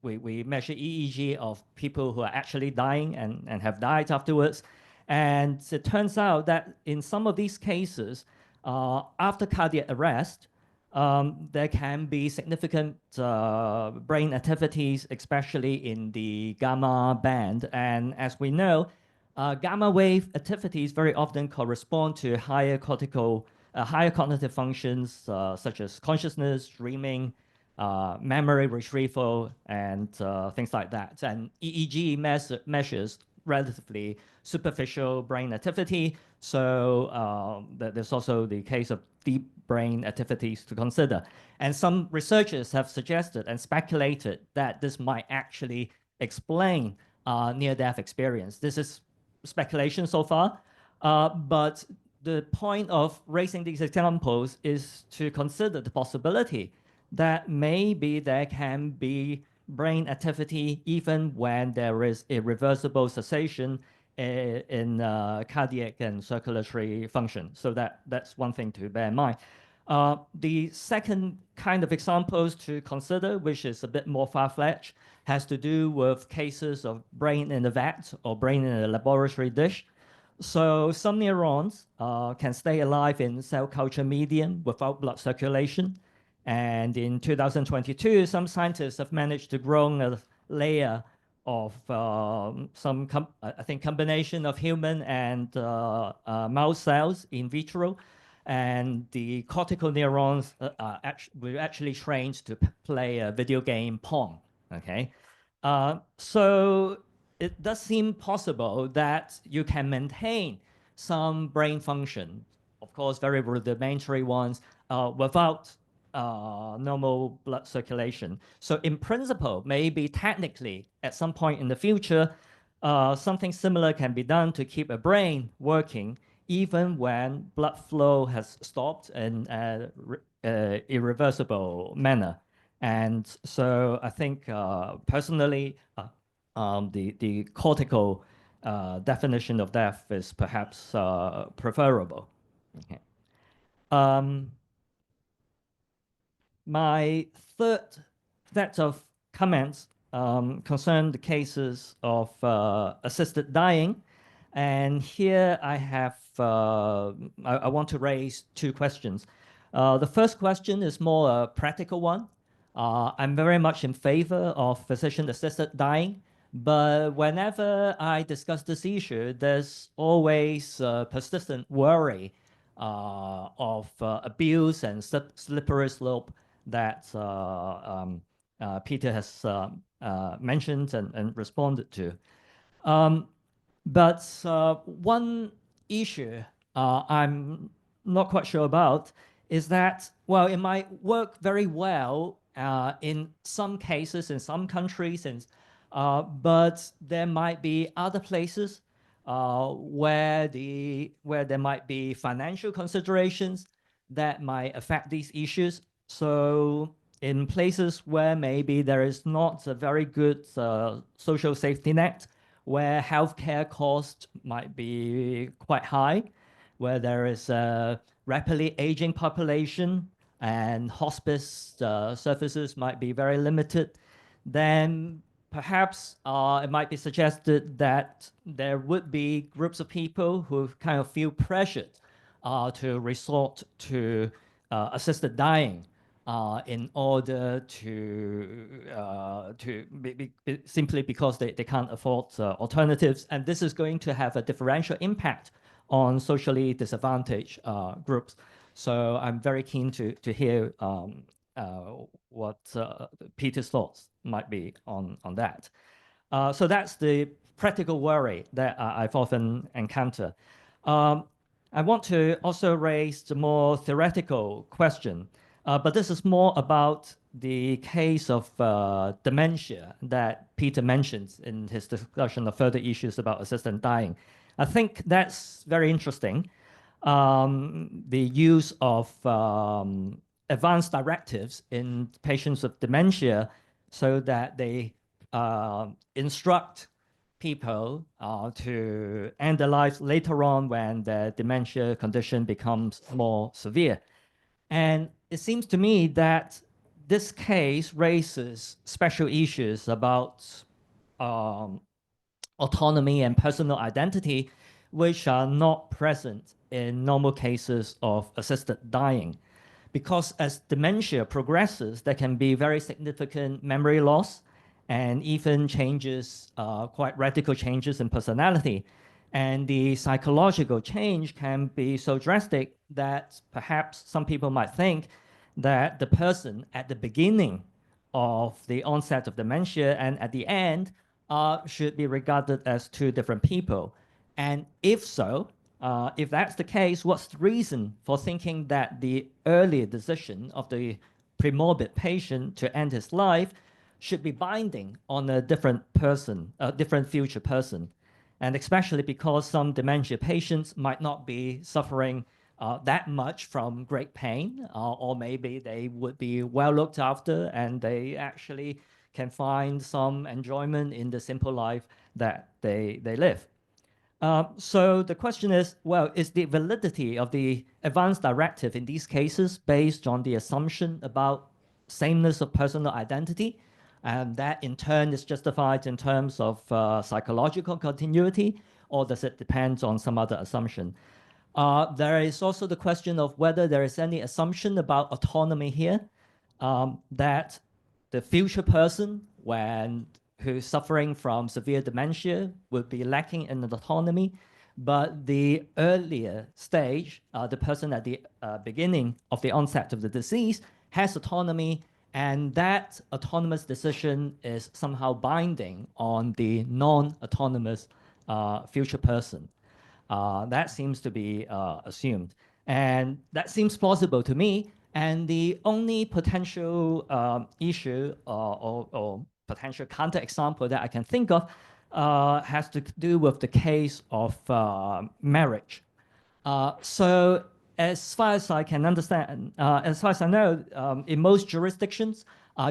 we measure EEG of people who are actually dying and have died afterwards. And it turns out that in some of these cases, after cardiac arrest, there can be significant brain activities, especially in the gamma band. And as we know, gamma wave activities very often correspond to higher cognitive functions such as consciousness, dreaming, memory retrieval, and things like that. And EEG measures relatively superficial brain activity. So there's also the case of deep brain activities to consider. And some researchers have suggested and speculated that this might actually explain near-death experience. This is speculation so far, but the point of raising these examples is to consider the possibility that maybe there can be brain activity even when there is irreversible cessation in cardiac and circulatory function. So that's one thing to bear in mind. The second kind of examples to consider, which is a bit more far-fetched, has to do with cases of brain in a vat or brain in a laboratory dish. So some neurons can stay alive in cell culture medium without blood circulation. And in 2022, some scientists have managed to grow a layer of I think, combination of human and mouse cells in vitro. And the cortical neurons were actually trained to play a video game Pong, okay? So it does seem possible that you can maintain some brain function, of course, very rudimentary ones, without normal blood circulation. So in principle, maybe technically, at some point in the future, something similar can be done to keep a brain working even when blood flow has stopped in an irreversible manner. And so I think personally, the cortical definition of death is perhaps preferable. Okay. My third set of comments concern the cases of assisted dying. And here I have, I want to raise two questions. The first question is more a practical one. I'm very much in favor of physician-assisted dying, but whenever I discuss this issue, there's always a persistent worry of abuse and slippery slope that Peter has mentioned and responded to. But one issue I'm not quite sure about is that, well, it might work very well in some cases, in some countries, but there might be other places where there might be financial considerations that might affect these issues. So in places where maybe there is not a very good social safety net, where healthcare costs might be quite high, where there is a rapidly aging population and hospice services might be very limited, then perhaps it might be suggested that there would be groups of people who kind of feel pressured to resort to assisted dying in order simply because they can't afford alternatives. And this is going to have a differential impact on socially disadvantaged groups. So I'm very keen to hear what Peter's thoughts might be on that. So that's the practical worry that I've often encountered. I want to also raise the more theoretical question, but this is more about the case of dementia that Peter mentions in his discussion of further issues about assisted dying. I think that's very interesting. The use of advanced directives in patients with dementia so that they instruct people to end their lives later on when the dementia condition becomes more severe. And it seems to me that this case raises special issues about autonomy and personal identity, which are not present in normal cases of assisted dying. Because as dementia progresses, there can be very significant memory loss and even changes, quite radical changes in personality. And the psychological change can be so drastic that perhaps some people might think that the person at the beginning of the onset of dementia and at the end should be regarded as two different people. And if so, if that's the case, what's the reason for thinking that the earlier decision of the premorbid patient to end his life should be binding on a different person, a different future person? And especially because some dementia patients might not be suffering that much from great pain, or maybe they would be well looked after and they actually can find some enjoyment in the simple life that they live. So the question is, well, is the validity of the advanced directive in these cases based on the assumption about sameness of personal identity? And that in turn is justified in terms of psychological continuity, or does it depend on some other assumption? There is also the question of whether there is any assumption about autonomy here, that the future person, who's suffering from severe dementia, would be lacking in autonomy, but the earlier stage, the person at the beginning of the onset of the disease has autonomy, and that autonomous decision is somehow binding on the non-autonomous future person. That seems to be assumed. And that seems plausible to me. And the only potential issue or potential counterexample that I can think of has to do with the case of marriage. So as far as I can understand, as far as I know, in most jurisdictions,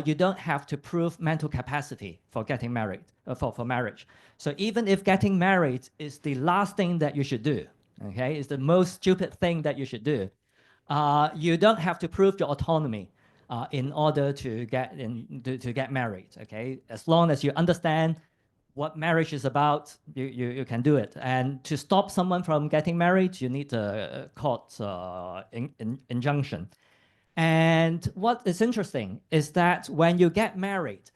you don't have to prove mental capacity for getting married, for marriage. So even if getting married is the last thing that you should do, okay, is the most stupid thing that you should do, you don't have to prove your autonomy in order to get married, okay? As long as you understand what marriage is about, you can do it. And to stop someone from getting married, you need a court injunction. And what is interesting is that when you get married,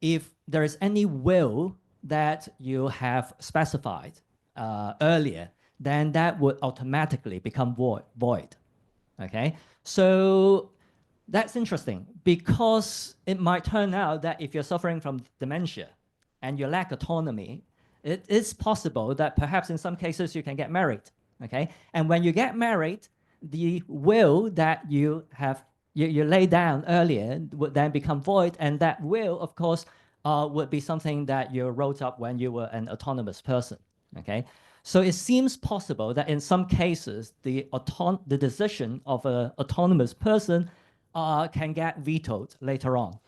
if there is any will that you have specified earlier, then that would automatically become void. Okay, so that's interesting because it might turn out that if you're suffering from dementia and you lack autonomy, it is possible that perhaps in some cases you can get married. Okay, and when you get married, the will that you laid down earlier would then become void, and that will, of course, would be something that you wrote up when you were an autonomous person. Okay, so it seems possible that in some cases the decision of an autonomous person can get vetoed later on.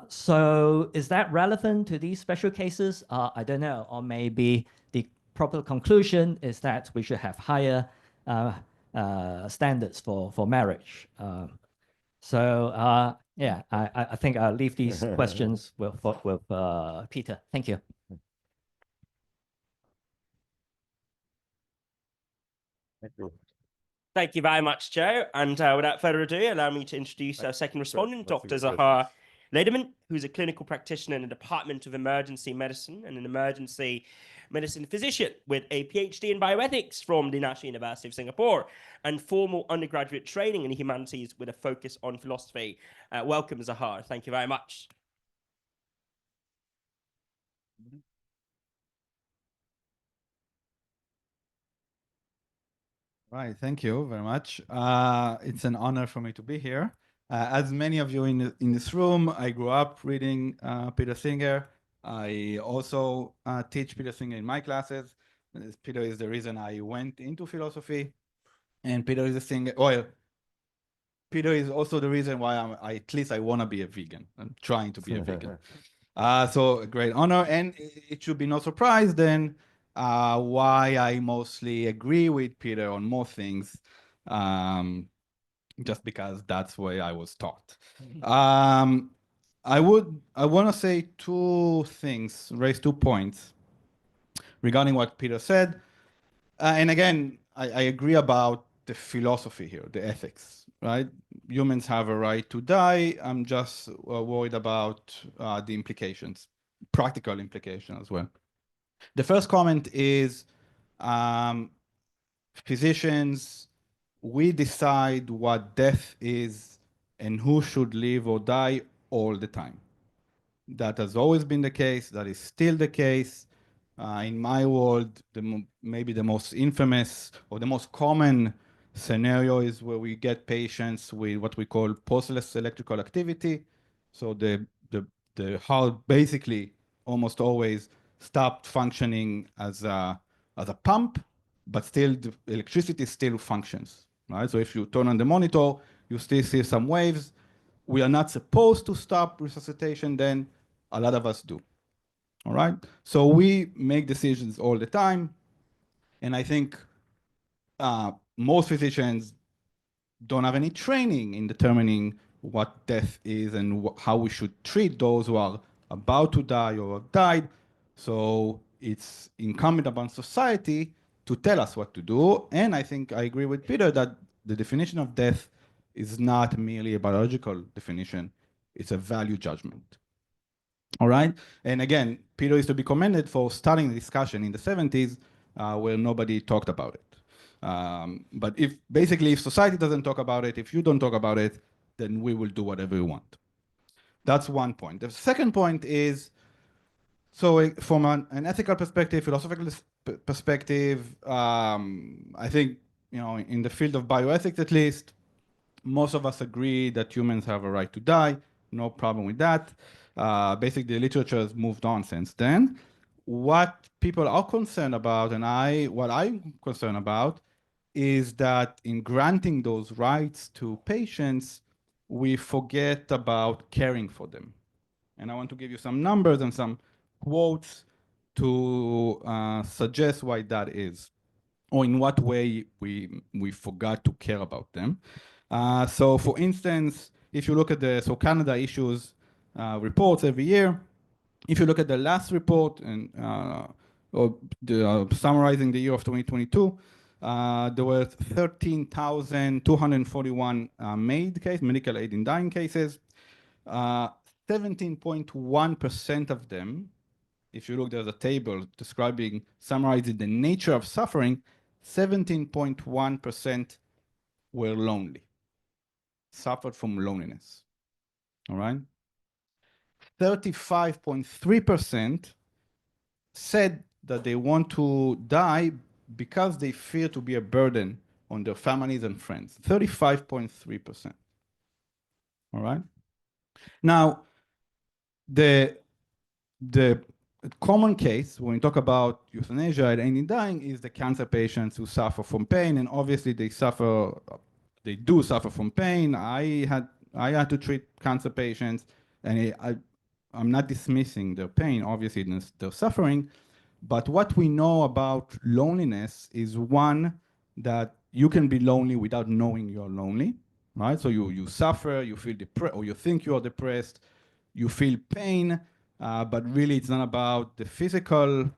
So is that relevant to these special cases? I don't know, or maybe the proper conclusion is that we should have higher standards for marriage. Yeah, I think I'll leave these questions with Peter. Thank you. Thank you. Thank you very much, Joe. And without further ado, allow me to introduce our second respondent, Lots of Dr. good Zahar questions. Lederman, who's a clinical practitioner in the Department of Emergency Medicine and an emergency medicine physician with a PhD in bioethics from the National University of Singapore and formal undergraduate training in humanities with a focus on philosophy. Welcome, Zahar. Thank you very much. Right, thank you very much. It's an honor for me to be here. As many of you in this room, I grew up reading Peter Singer. I also teach Peter Singer in my classes. Peter is the reason I went into philosophy, and Peter is the thing. Well, Peter is also the reason why at least I want to be a vegan. I'm trying to be a vegan. So a great honor, and it should be no surprise then why I mostly agree with Peter on more things, just because that's the way I was taught. I want to say two things, raise 2 points regarding what Peter said. And again, I agree about the philosophy here, the ethics, right? Humans have a right to die. I'm just worried about the implications, practical implications as well. The first comment is physicians, we decide what death is and who should live or die all the time. That has always been the case. That is still the case. In my world, maybe the most infamous or the most common scenario is where we get patients with what we call pulseless electrical activity. So the heart basically almost always stopped functioning as a pump, but still the electricity still functions, right? So if you turn on the monitor, you still see some waves. We are not supposed to stop resuscitation then. A lot of us do. All right. So we make decisions all the time. And I think most physicians don't have any training in determining what death is and how we should treat those who are about to die or have died. So it's incumbent upon society to tell us what to do. And I think I agree with Peter that the definition of death is not merely a biological definition. It's a value judgment. All right. And again, Peter is to be commended for starting the discussion in the 70s where nobody talked about it. But if society doesn't talk about it, if you don't talk about it, then we will do whatever we want. That's one point. The second point is, so from an ethical perspective, philosophical perspective, I think, in the field of bioethics at least, most of us agree that humans have a right to die. No problem with that. Basically, the literature has moved on since then. What people are concerned about, and what I'm concerned about, is that in granting those rights to patients, we forget about caring for them. And I want to give you some numbers and some quotes to suggest why that is, or in what way we forgot to care about them. So for instance, if you look at Canada issues reports every year. If you look at the last report and summarizing the year of 2022, there were 13,241 medical aid in dying cases. 17.1% of them, if you look, there's a table summarizing the nature of suffering, 17.1% were lonely, suffered from loneliness. All right. 35.3% said that they want to die because they fear to be a burden on their families and friends. 35.3%. All right. Now, the common case when we talk about euthanasia and ending dying is the cancer patients who suffer from pain, and obviously they do suffer from pain. I had to treat cancer patients, and I'm not dismissing their pain, obviously they're suffering, but what we know about loneliness is one, that you can be lonely without knowing you're lonely, right? So you suffer, you feel depressed, or you think you are depressed, you feel pain, but really it's not about the physical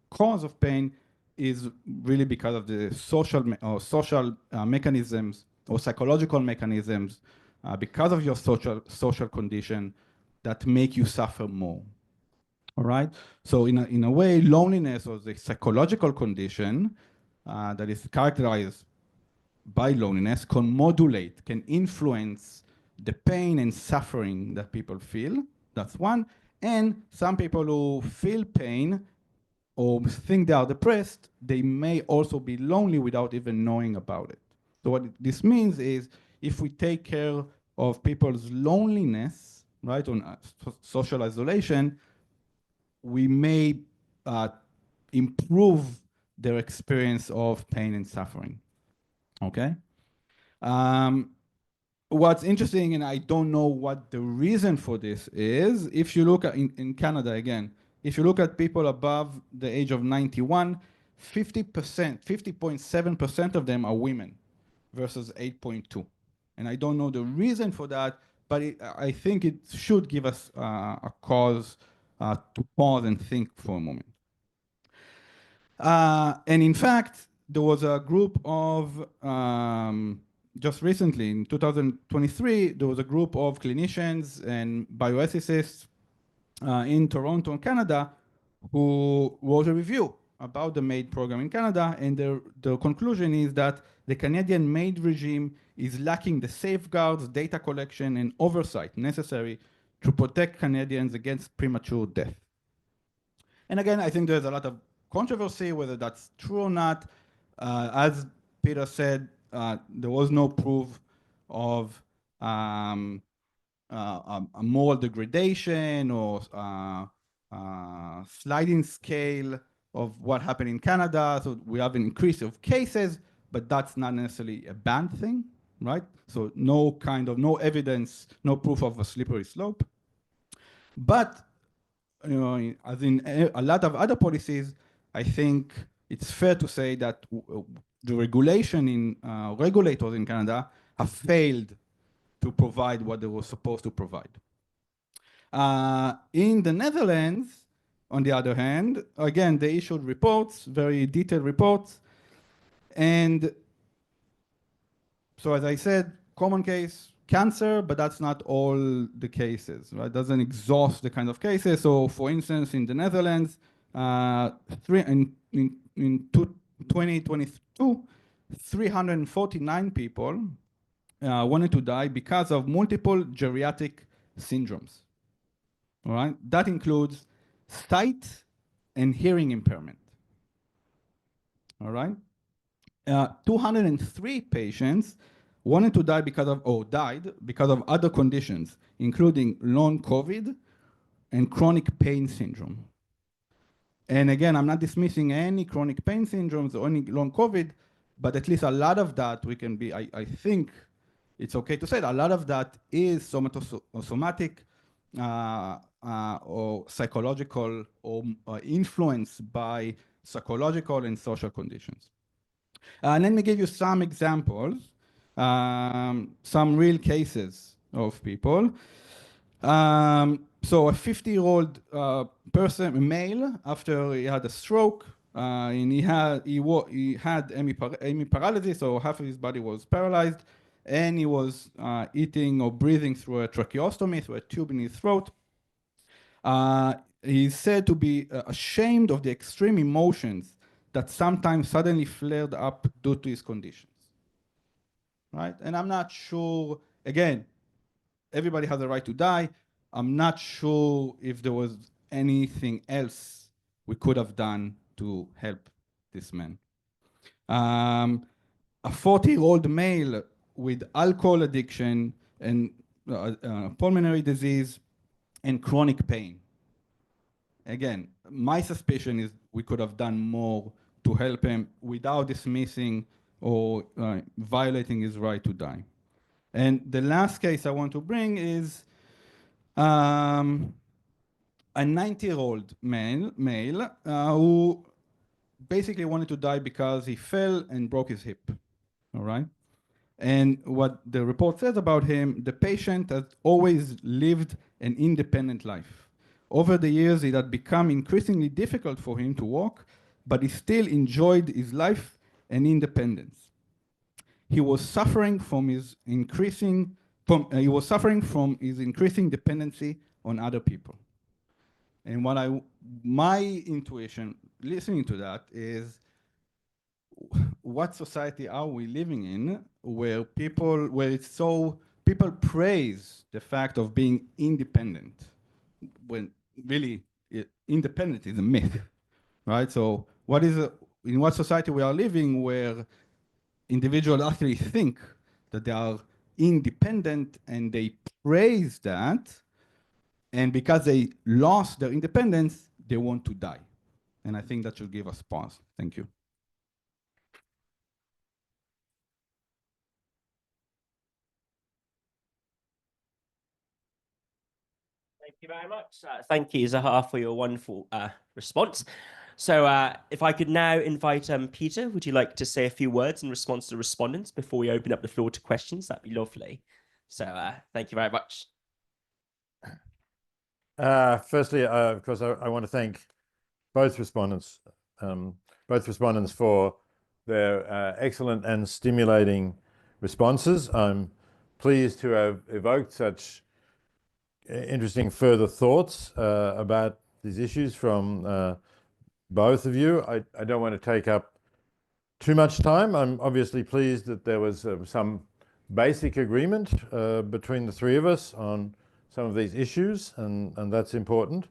cause of pain, is really because of the social mechanisms or psychological mechanisms, because of your social condition that make you suffer more. All right. So in a way, loneliness or the psychological condition that is characterized by loneliness can modulate, can influence the pain and suffering that people feel. That's one. And some people who feel pain or think they are depressed, they may also be lonely without even knowing about it. So what this means is if we take care of people's loneliness, right, on social isolation, we may improve their experience of pain and suffering. Okay? What's interesting, and I don't know what the reason for this is, if you look at in Canada again, if you look at people above the age of 91, 50.7% of them are women versus 8.2. And I don't know the reason for that, but I think it should give us a cause to pause and think for a moment. And in fact, there was a group of, just recently in 2023, there was a group of clinicians and bioethicists in Toronto, Canada, who wrote a review about the MAID program in Canada, and the conclusion is that the Canadian MAID regime is lacking the safeguards, data collection, and oversight necessary to protect Canadians against premature death. And again, I think there's a lot of controversy whether that's true or not. As Peter said, there was no proof of a moral degradation or sliding scale of what happened in Canada. So we have an increase of cases, but that's not necessarily a bad thing, right? So no evidence, no proof of a slippery slope. But you know, as in a lot of other policies, I think it's fair to say that the regulators in Canada have failed to provide what they were supposed to provide. In the Netherlands, on the other hand, again, they issued reports, very detailed reports. And so as I said, common case, cancer, but that's not all the cases, right? It doesn't exhaust the kind of cases. So for instance, in the Netherlands, in 2022, 349 people wanted to die because of multiple geriatric syndromes. All right, that includes sight and hearing impairment. All right, 203 patients wanted to die died because of other conditions, including long COVID and chronic pain syndrome. And again, I'm not dismissing any chronic pain syndromes or any long COVID, but at least a lot of that I think it's okay to say that a lot of that is somatic or psychological or influenced by psychological and social conditions. Let me give you some examples, some real cases of people. So a 50-year-old person, a male, after he had a stroke, and he had hemiparalysis, so half of his body was paralyzed, and he was eating or breathing through a tracheostomy, through a tube in his throat. He's said to be ashamed of the extreme emotions that sometimes suddenly flared up due to his conditions. Right? And I'm not sure, again, everybody has a right to die. I'm not sure if there was anything else we could have done to help this man. A 40-year-old male with alcohol addiction and pulmonary disease and chronic pain. Again, my suspicion is we could have done more to help him without dismissing or violating his right to die. And the last case I want to bring is a 90-year-old male who basically wanted to die because he fell and broke his hip. All right. And what the report says about him, the patient has always lived an independent life. Over the years, it had become increasingly difficult for him to walk, but he still enjoyed his life and independence. He was suffering from his increasing dependency on other people. And my intuition listening to that is, what society are we living in where people praise the fact of being independent when really independent is a myth, right? So in what society we are living where individuals actually think that they are independent and they praise that, and because they lost their independence, they want to die. And I think that should give us pause. Thank you. Thank you very much. Thank you, Zahar, for your wonderful response. So if I could now invite Peter, would you like to say a few words in response to the respondents before we open up the floor to questions? That'd be lovely. So thank you very much. Firstly, of course, I want to thank both respondents for their excellent and stimulating responses. I'm pleased to have evoked such interesting further thoughts about these issues from both of you. I don't want to take up too much time. I'm obviously pleased that there was some basic agreement between the three of us on some of these issues, and that's important.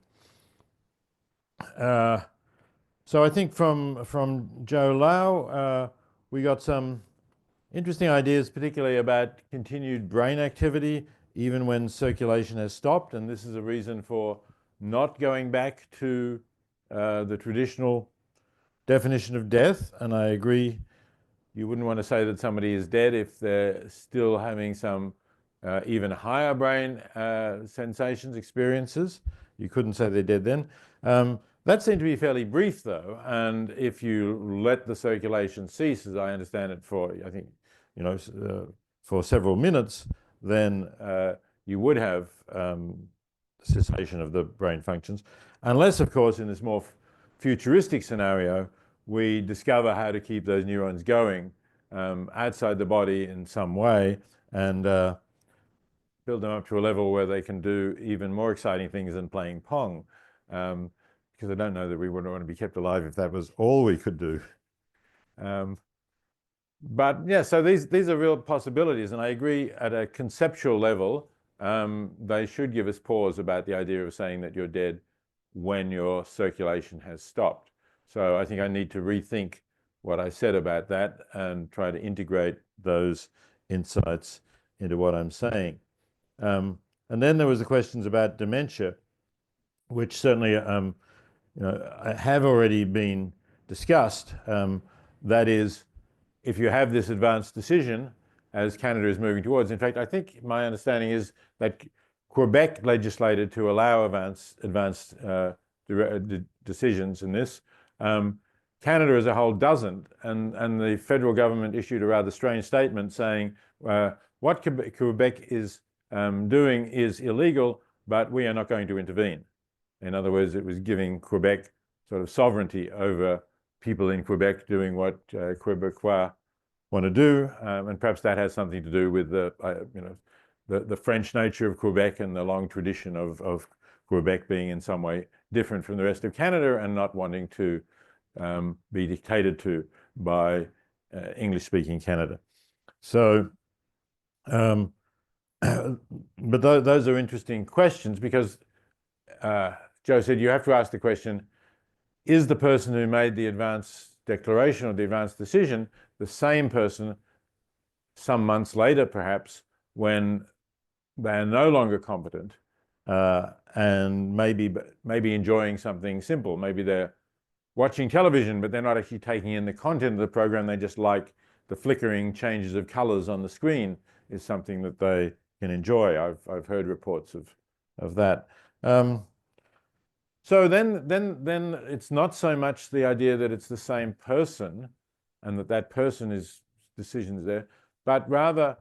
So I think from Joe Lau, we got some interesting ideas, particularly about continued brain activity, even when circulation has stopped. And this is a reason for not going back to the traditional definition of death. And I agree, you wouldn't want to say that somebody is dead if they're still having some even higher brain sensations, experiences. You couldn't say they're dead then. That seemed to be fairly brief, though, and if you let the circulation cease, as I understand it, for, I think, for several minutes, then you would have cessation of the brain functions, unless, of course, in this more futuristic scenario, we discover how to keep those neurons going outside the body in some way, and build them up to a level where they can do even more exciting things than playing Pong. Because I don't know that we would want to be kept alive if that was all we could do. But yeah, so these are real possibilities, and I agree at a conceptual level, they should give us pause about the idea of saying that you're dead when your circulation has stopped. So I think I need to rethink what I said about that and try to integrate those insights into what I'm saying. And then there was the questions about dementia, which certainly have already been discussed. That is, if you have this advanced decision, as Canada is moving towards. In fact, I think my understanding is that Quebec legislated to allow advanced decisions in this. Canada as a whole doesn't, and the federal government issued a rather strange statement saying what Quebec is doing is illegal, but we are not going to intervene. In other words, it was giving Quebec sort of sovereignty over people in Quebec doing what Quebecois want to do, and perhaps that has something to do with the French nature of Quebec and the long tradition of Quebec being in some way different from the rest of Canada and not wanting to be dictated to by English-speaking Canada. So, but those are interesting questions because Joe said you have to ask the question, is the person who made the advance declaration or the advance decision the same person some months later, perhaps, when they are no longer competent and maybe enjoying something simple? Maybe they're watching television, but they're not actually taking in the content of the program. They just like the flickering changes of colors on the screen is something that they can enjoy. I've heard reports of that. So then it's not so much the idea that it's the same person and that person is decisions there, but rather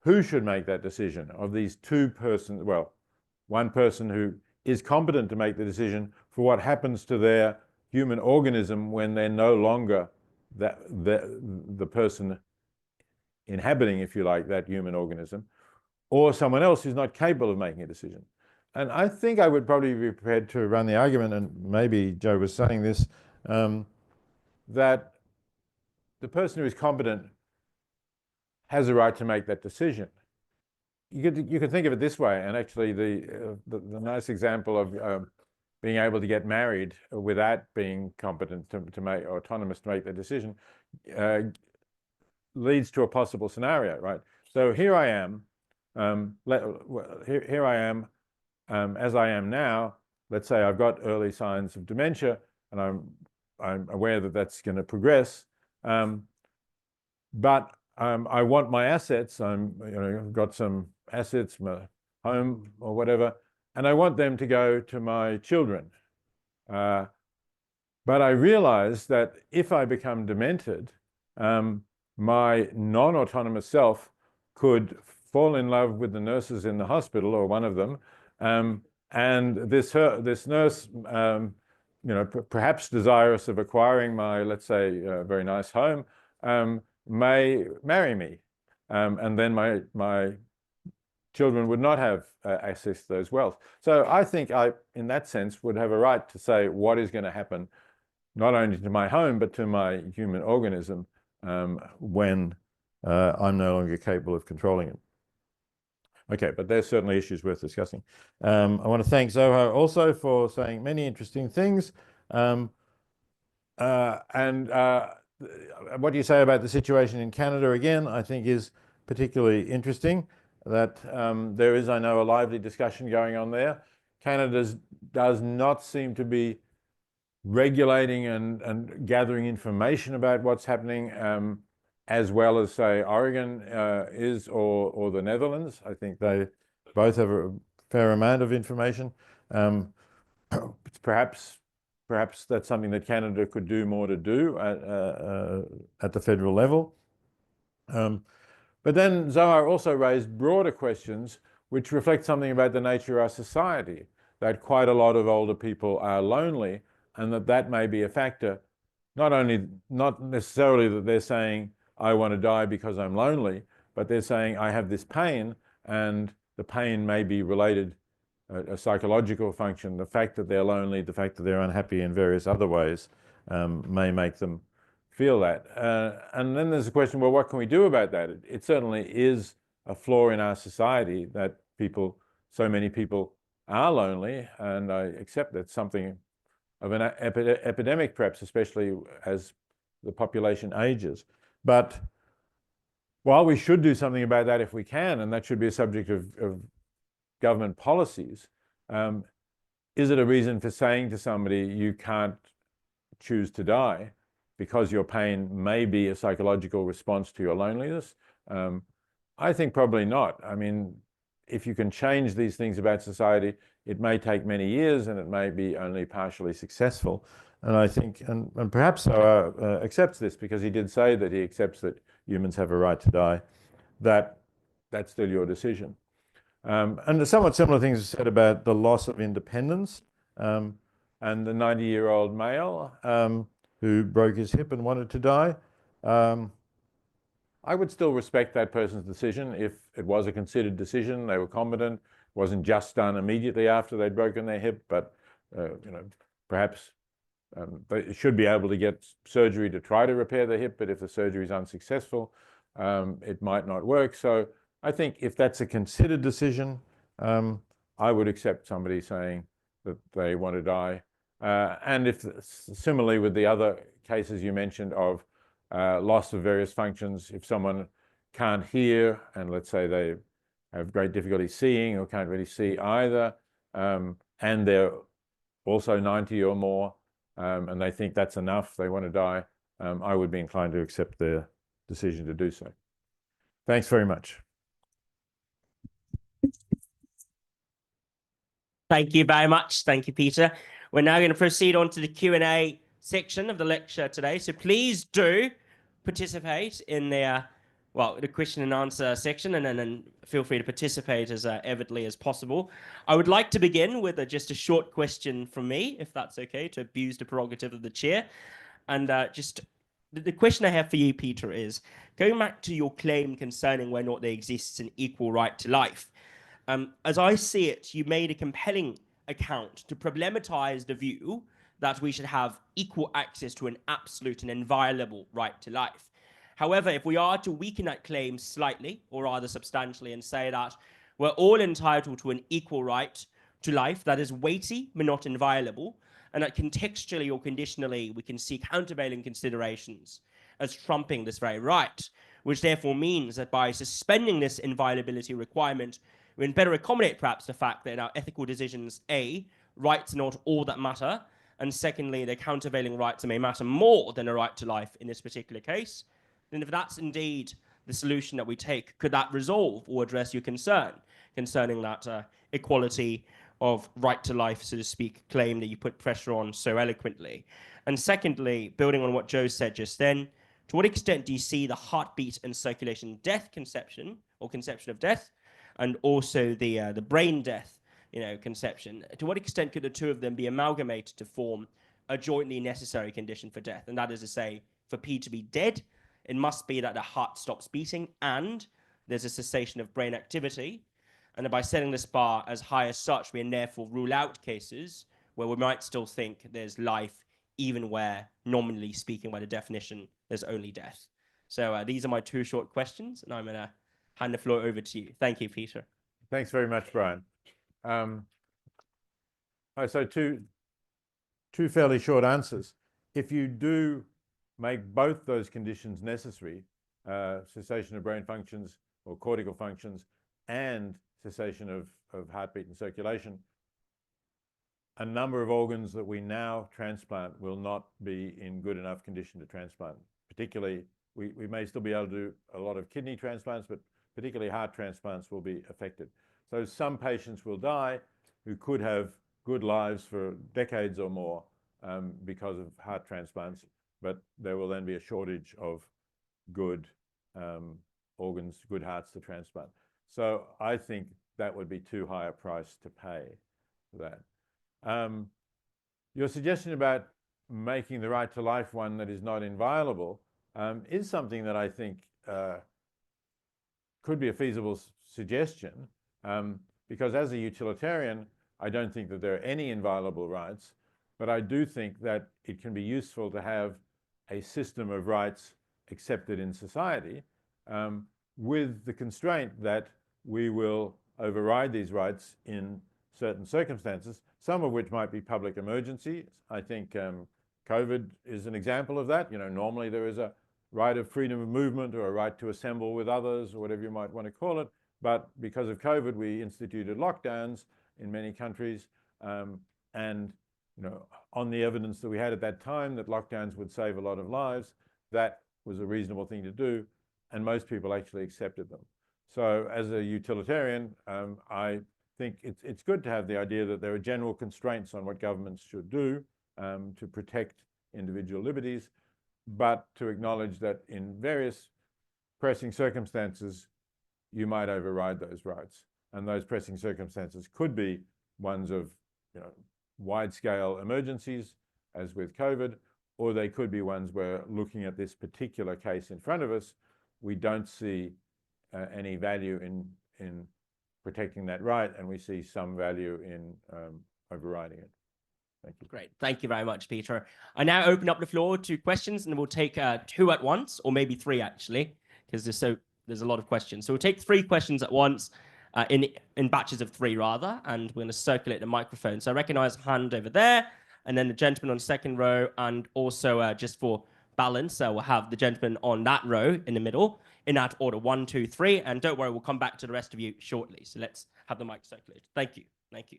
who should make that decision of these two persons. Well, one person who is competent to make the decision for what happens to their human organism when they're no longer the person inhabiting, if you like, that human organism, or someone else who's not capable of making a decision. And I think I would probably be prepared to run the argument, and maybe Joe was saying this, that the person who is competent has a right to make that decision. You could think of it this way, and actually the nice example of being able to get married without being competent to make, or autonomous to make the decision, leads to a possible scenario, right? So here I am, here I am, as I am now. Let's say I've got early signs of dementia, and I'm aware that that's going to progress, but I want my assets. I've got some assets, my home or whatever, and I want them to go to my children. But I realize that if I become demented, my non-autonomous self could fall in love with the nurses in the hospital, or one of them, and this nurse, perhaps desirous of acquiring my, let's say, very nice home, may marry me, and then my children would not have access to those wealth. So I think I, in that sense, would have a right to say what is going to happen, not only to my home, but to my human organism when I'm no longer capable of controlling it. Okay, but there's certainly issues worth discussing. I want to thank Zohar also for saying many interesting things. And what do you say about the situation in Canada again, I think is particularly interesting, that there is, I know, a lively discussion going on there. Canada does not seem to be regulating and gathering information about what's happening as well as, say, Oregon is, or the Netherlands. I think they both have a fair amount of information. Perhaps that's something that Canada could do more to do at the federal level. But then Zohar also raised broader questions which reflect something about the nature of our society, that quite a lot of older people are lonely, and that may be a factor. Not necessarily that they're saying, I want to die because I'm lonely, but they're saying, I have this pain, and the pain may be related, a psychological function. The fact that they're lonely, the fact that they're unhappy in various other ways may make them feel that. And then there's the question, well, what can we do about that? It certainly is a flaw in our society that so many people are lonely, and I accept that's something of an epidemic, perhaps, especially as the population ages. But while we should do something about that if we can, and that should be a subject of government policies, is it a reason for saying to somebody, you can't choose to die because your pain may be a psychological response to your loneliness? I think probably not. I mean, if you can change these things about society, it may take many years, and it may be only partially successful. And I think, and perhaps Zohar accepts this, because he did say that he accepts that humans have a right to die, that's still your decision. And somewhat similar things are said about the loss of independence, and the 90-year-old male who broke his hip and wanted to die. I would still respect that person's decision if it was a considered decision, they were competent, wasn't just done immediately after they'd broken their hip, but perhaps they should be able to get surgery to try to repair the hip, but if the surgery is unsuccessful, it might not work. So I think if that's a considered decision, I would accept somebody saying that they want to die. And if similarly with the other cases you mentioned of loss of various functions, if someone can't hear, and let's say they have great difficulty seeing or can't really see either, and they're also 90 or more, and they think that's enough, they want to die, I would be inclined to accept their decision to do so. Thanks very much. Thank you very much. Thank you, Peter. We're now going to proceed on to the Q&A section of the lecture today. So please do participate in the question and answer section, and then feel free to participate as avidly as possible. I would like to begin with just a short question from me, if that's okay, to abuse the prerogative of the chair. And just the question I have for you, Peter, is going back to your claim concerning whether or not there exists an equal right to life. As I see it, you made a compelling account to problematize the view that we should have equal access to an absolute and inviolable right to life. However, if we are to weaken that claim slightly, or rather substantially, and say that we're all entitled to an equal right to life that is weighty but not inviolable, and that contextually or conditionally we can see countervailing considerations as trumping this very right, which therefore means that by suspending this inviolability requirement, we can better accommodate perhaps the fact that in our ethical decisions, A, rights are not all that matter, and secondly, the countervailing rights may matter more than a right to life in this particular case. Then if that's indeed the solution that we take, could that resolve or address your concern concerning that equality of right to life, so to speak, claim that you put pressure on so eloquently? And secondly, building on what Joe said just then, to what extent do you see the heartbeat and circulation death conception, or conception of death, and also the brain death, conception? To what extent could the two of them be amalgamated to form a jointly necessary condition for death? And that is to say, for P to be dead, it must be that the heart stops beating and there's a cessation of brain activity. And by setting this bar as high as such, we can therefore rule out cases where we might still think there's life, even where, nominally speaking, by the definition, there's only death. So these are my two short questions, and I'm going to hand the floor over to you. Thank you, Peter. Thanks very much, Brian. So two fairly short answers. If you do make both those conditions necessary, cessation of brain functions or cortical functions and cessation of heartbeat and circulation, a number of organs that we now transplant will not be in good enough condition to transplant. Particularly, we may still be able to do a lot of kidney transplants, but particularly heart transplants will be affected. So some patients will die who could have good lives for decades or more because of heart transplants, but there will then be a shortage of good organs, good hearts to transplant. So I think that would be too high a price to pay for that. Your suggestion about making the right to life one that is not inviolable is something that I think could be a feasible suggestion, because as a utilitarian, I don't think that there are any inviolable rights, but I do think that it can be useful to have a system of rights accepted in society, with the constraint that we will override these rights in certain circumstances, some of which might be public emergency. I think COVID is an example of that. Normally there is a right of freedom of movement or a right to assemble with others, or whatever you might want to call it. But because of COVID, we instituted lockdowns in many countries. And on the evidence that we had at that time that lockdowns would save a lot of lives, that was a reasonable thing to do, and most people actually accepted them. So as a utilitarian, I think it's good to have the idea that there are general constraints on what governments should do to protect individual liberties, but to acknowledge that in various pressing circumstances, you might override those rights. And those pressing circumstances could be ones of wide-scale emergencies, as with COVID, or they could be ones where, looking at this particular case in front of us, we don't see any value in protecting that right, and we see some value in overriding it. Thank you. Great. Thank you very much, Peter. I now open up the floor to questions, and we'll take two at once, or maybe three, actually, because there's a lot of questions. So we'll take three questions at once, in batches of three, rather, and we're going to circulate the microphone. So I recognize a hand over there, and then the gentleman on second row, and also just for balance, we'll have the gentleman on that row in the middle, in that order, 1, 2, 3, and don't worry, we'll come back to the rest of you shortly. So let's have the mic circulated. Thank you. Thank you.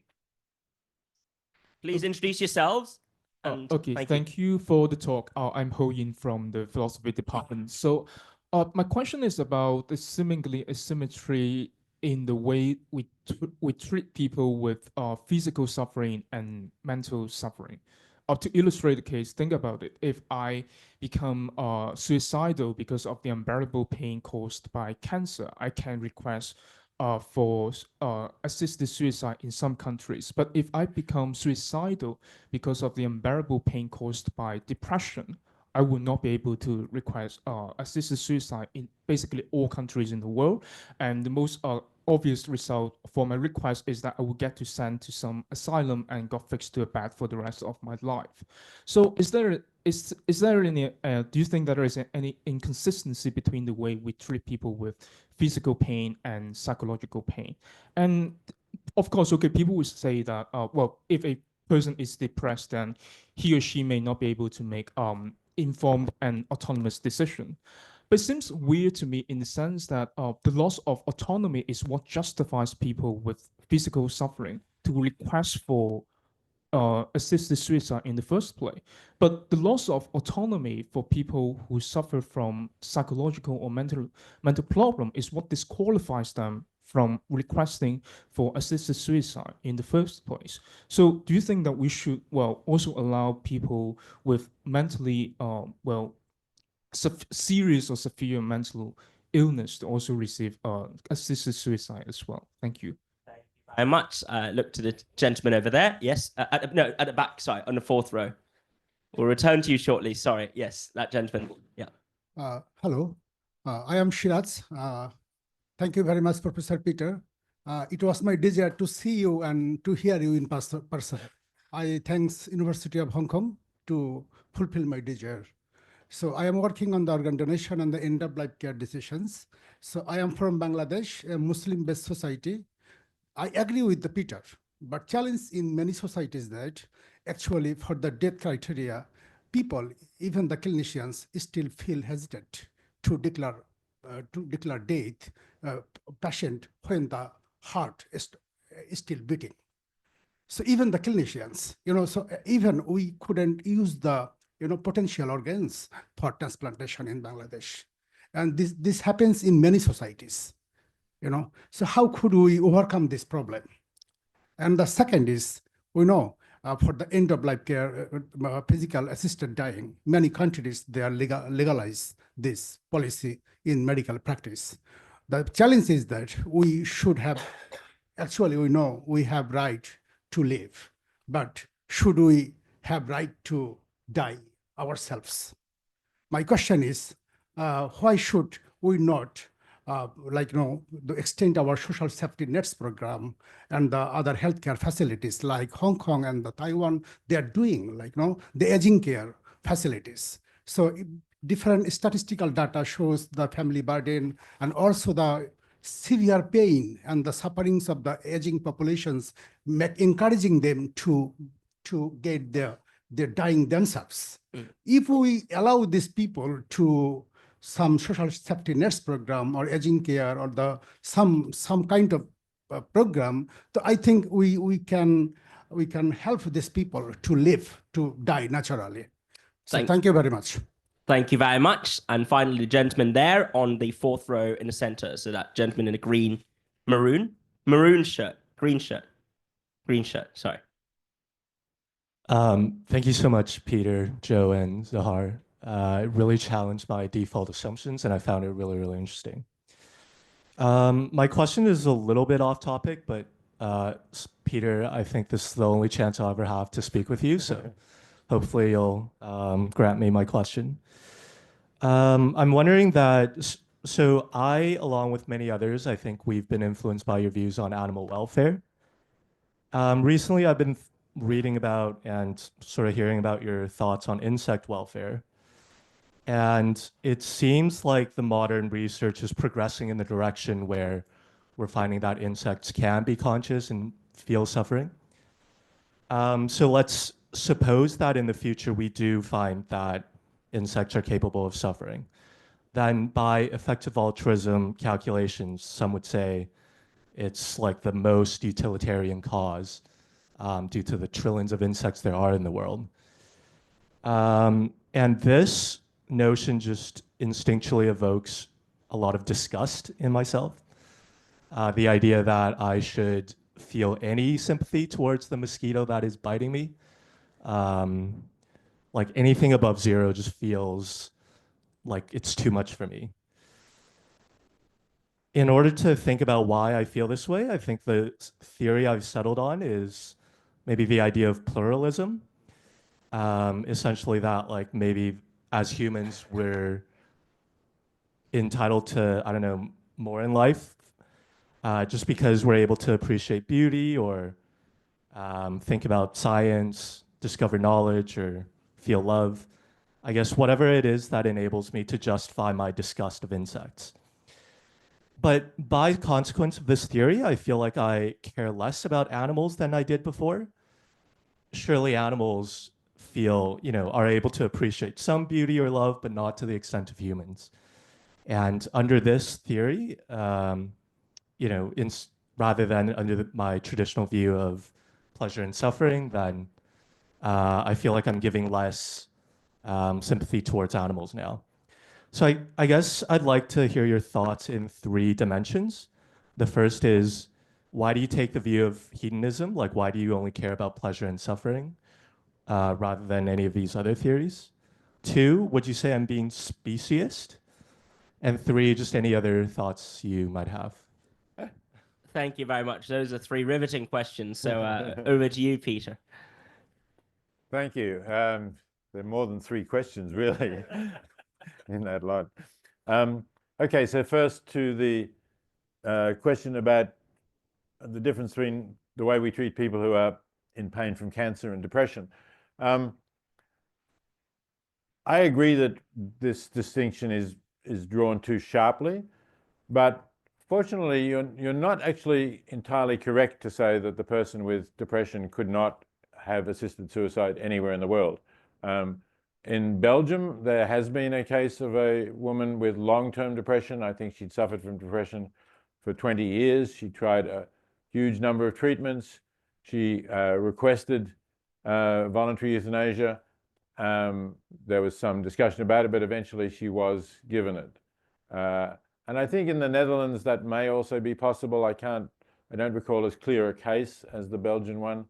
Please introduce yourselves. And okay, thank you for the talk. I'm Ho Yin from the philosophy department. So my question is about the seemingly asymmetry in the way we treat people with physical suffering and mental suffering. To illustrate the case, think about it. If I become suicidal because of the unbearable pain caused by cancer, I can request for assisted suicide in some countries. But if I become suicidal because of the unbearable pain caused by depression, I will not be able to request assisted suicide in basically all countries in the world. And the most obvious result for my request is that I will get to sent to some asylum and got fixed to a bed for the rest of my life. So is there any, do you think that there is any inconsistency between the way we treat people with physical pain and psychological pain? And of course, okay, people would say that, well, if a person is depressed, then he or she may not be able to make informed and autonomous decision. But it seems weird to me in the sense that the loss of autonomy is what justifies people with physical suffering to request for assisted suicide in the first place. But the loss of autonomy for people who suffer from psychological or mental problem is what disqualifies them from requesting for assisted suicide in the first place. So do you think that we should, well, also allow people with mentally, serious or severe mental illness to also receive assisted suicide as well? Thank you. Very much. Look to the gentleman over there. Yes. No, at the back. Sorry, on the fourth row. We'll return to you shortly. Sorry. Yes, that gentleman. Yeah. Hello. I am Shiraz. Thank you very much, Professor Peter. It was my desire to see you and to hear you in person. I thanks University of Hong Kong to fulfill my desire. So I am working on the organ donation and the end-of-life care decisions. So I am from Bangladesh, a Muslim-based society. I agree with the Peter, but challenge in many societies that actually for the death criteria, people, even the clinicians, still feel hesitant to declare death patient when the heart is still beating. So even the clinicians, so even we couldn't use the potential organs for transplantation in Bangladesh, and this happens in many societies. So how could we overcome this problem? And the second is, we know for the end-of-life care, physical assisted dying, many countries, they are legalize this policy in medical practice. The challenge is that we should have, actually we know we have right to live, but should we have right to die ourselves? My question is, why should we not extend our social safety nets program and the other healthcare facilities like Hong Kong and the Taiwan, they are doing the aging care facilities. So different statistical data shows the family burden and also the severe pain and the sufferings of the aging populations, encouraging them to get their dying themselves. If we allow these people to some social safety nets program or aging care or some kind of program, so I think we can help these people to live, to die naturally. So thank you very much. Thank you very much. And finally, the gentleman there on the fourth row in the center. So that gentleman in a maroon shirt, green shirt, sorry. Thank you so much, Peter, Joe, and Zahar. It really challenged my default assumptions, and I found it really, really interesting. My question is a little bit off topic, but Peter, I think this is the only chance I'll ever have to speak with you, so hopefully you'll grant me my question. I'm wondering that, so I, along with many others, I think we've been influenced by your views on animal welfare. Recently, I've been reading about and sort of hearing about your thoughts on insect welfare. And it seems like the modern research is progressing in the direction where we're finding that insects can be conscious and feel suffering. So let's suppose that in the future we do find that insects are capable of suffering. Then by effective altruism calculations, some would say it's like the most utilitarian cause due to the trillions of insects there are in the world. And this notion just instinctually evokes a lot of disgust in myself. The idea that I should feel any sympathy towards the mosquito that is biting me. Like anything above 0 just feels like it's too much for me. In order to think about why I feel this way, I think the theory I've settled on is maybe the idea of pluralism. Essentially that like maybe as humans, we're entitled to, I don't know, more in life, just because we're able to appreciate beauty or think about science, discover knowledge, or feel love. I guess whatever it is that enables me to justify my disgust of insects. But by consequence of this theory, I feel like I care less about animals than I did before. Surely animals feel, are able to appreciate some beauty or love, but not to the extent of humans. And under this theory, rather than under my traditional view of pleasure and suffering, then I feel like I'm giving less sympathy towards animals now. So I guess I'd like to hear your thoughts in 3 dimensions. The first is, why do you take the view of hedonism? Like, why do you only care about pleasure and suffering rather than any of these other theories? 2, would you say I'm being speciesist? And 3, just any other thoughts you might have. Thank you very much. Those are 3 riveting questions. So over to you, Peter. Thank you. There are more than 3 questions, really, in that lot. Okay, so first to the question about the difference between the way we treat people who are in pain from cancer and depression. I agree that this distinction is drawn too sharply, but fortunately, you're not actually entirely correct to say that the person with depression could not have assisted suicide anywhere in the world. In Belgium, there has been a case of a woman with long-term depression. I think she'd suffered from depression for 20 years. She tried a huge number of treatments. She requested voluntary euthanasia. There was some discussion about it, but eventually she was given it. And I think in the Netherlands that may also be possible. I don't recall as clear a case as the Belgian one,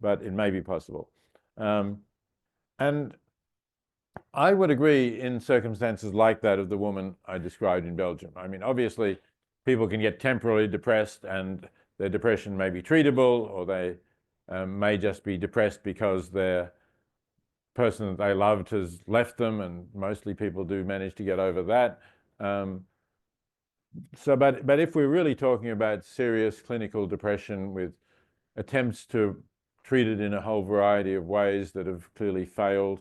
but it may be possible. And I would agree in circumstances like that of the woman I described in Belgium. I mean, obviously, people can get temporarily depressed and their depression may be treatable, or they may just be depressed because their person that they loved has left them, and mostly people do manage to get over that. But if we're really talking about serious clinical depression with attempts to treat it in a whole variety of ways that have clearly failed,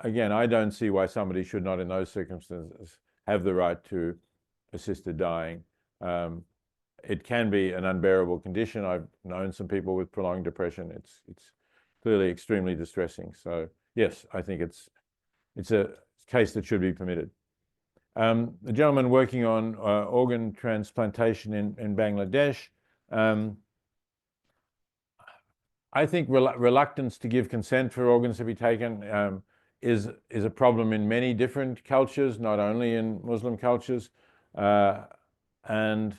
again, I don't see why somebody should not in those circumstances have the right to assisted dying. It can be an unbearable condition. I've known some people with prolonged depression. It's clearly extremely distressing. So yes, I think it's a case that should be permitted. The gentleman working on organ transplantation in Bangladesh, I think reluctance to give consent for organs to be taken is a problem in many different cultures, not only in Muslim cultures. And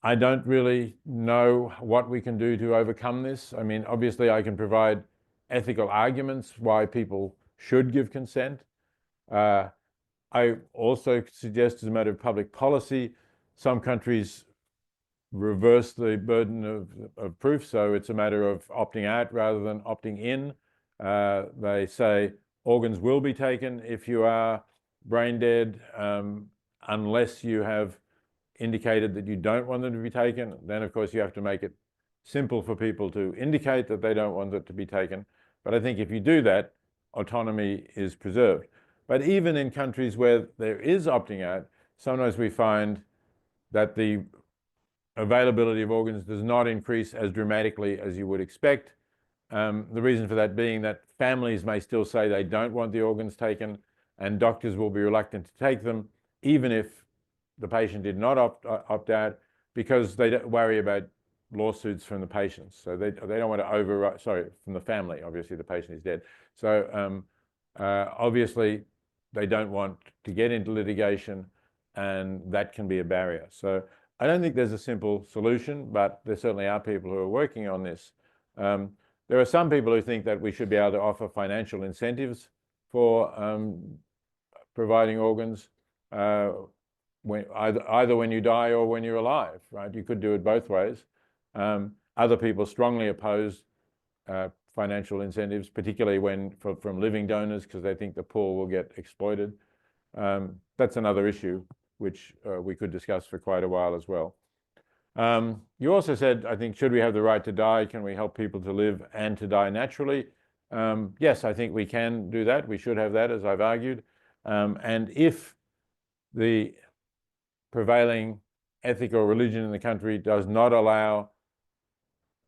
I don't really know what we can do to overcome this. I mean, obviously I can provide ethical arguments why people should give consent. I also suggest, as a matter of public policy, some countries reverse the burden of proof, so it's a matter of opting out rather than opting in. They say organs will be taken if you are brain dead, unless you have indicated that you don't want them to be taken. Then, of course, you have to make it simple for people to indicate that they don't want it to be taken. But I think if you do that, autonomy is preserved. But even in countries where there is opting out, sometimes we find that the availability of organs does not increase as dramatically as you would expect. The reason for that being that families may still say they don't want the organs taken, and doctors will be reluctant to take them, even if the patient did not opt out, because they don't worry about lawsuits from the patients. So they don't want to override, sorry, from the family. Obviously, the patient is dead. So obviously, they don't want to get into litigation, and that can be a barrier. So I don't think there's a simple solution, but there certainly are people who are working on this. There are some people who think that we should be able to offer financial incentives for providing organs either when you die or when you're alive, right? You could do it both ways. Other people strongly oppose financial incentives, particularly from living donors, because they think the poor will get exploited. That's another issue which we could discuss for quite a while as well. You also said, I think, should we have the right to die? Can we help people to live and to die naturally? Yes, I think we can do that. We should have that, as I've argued. And if the prevailing ethic or religion in the country does not allow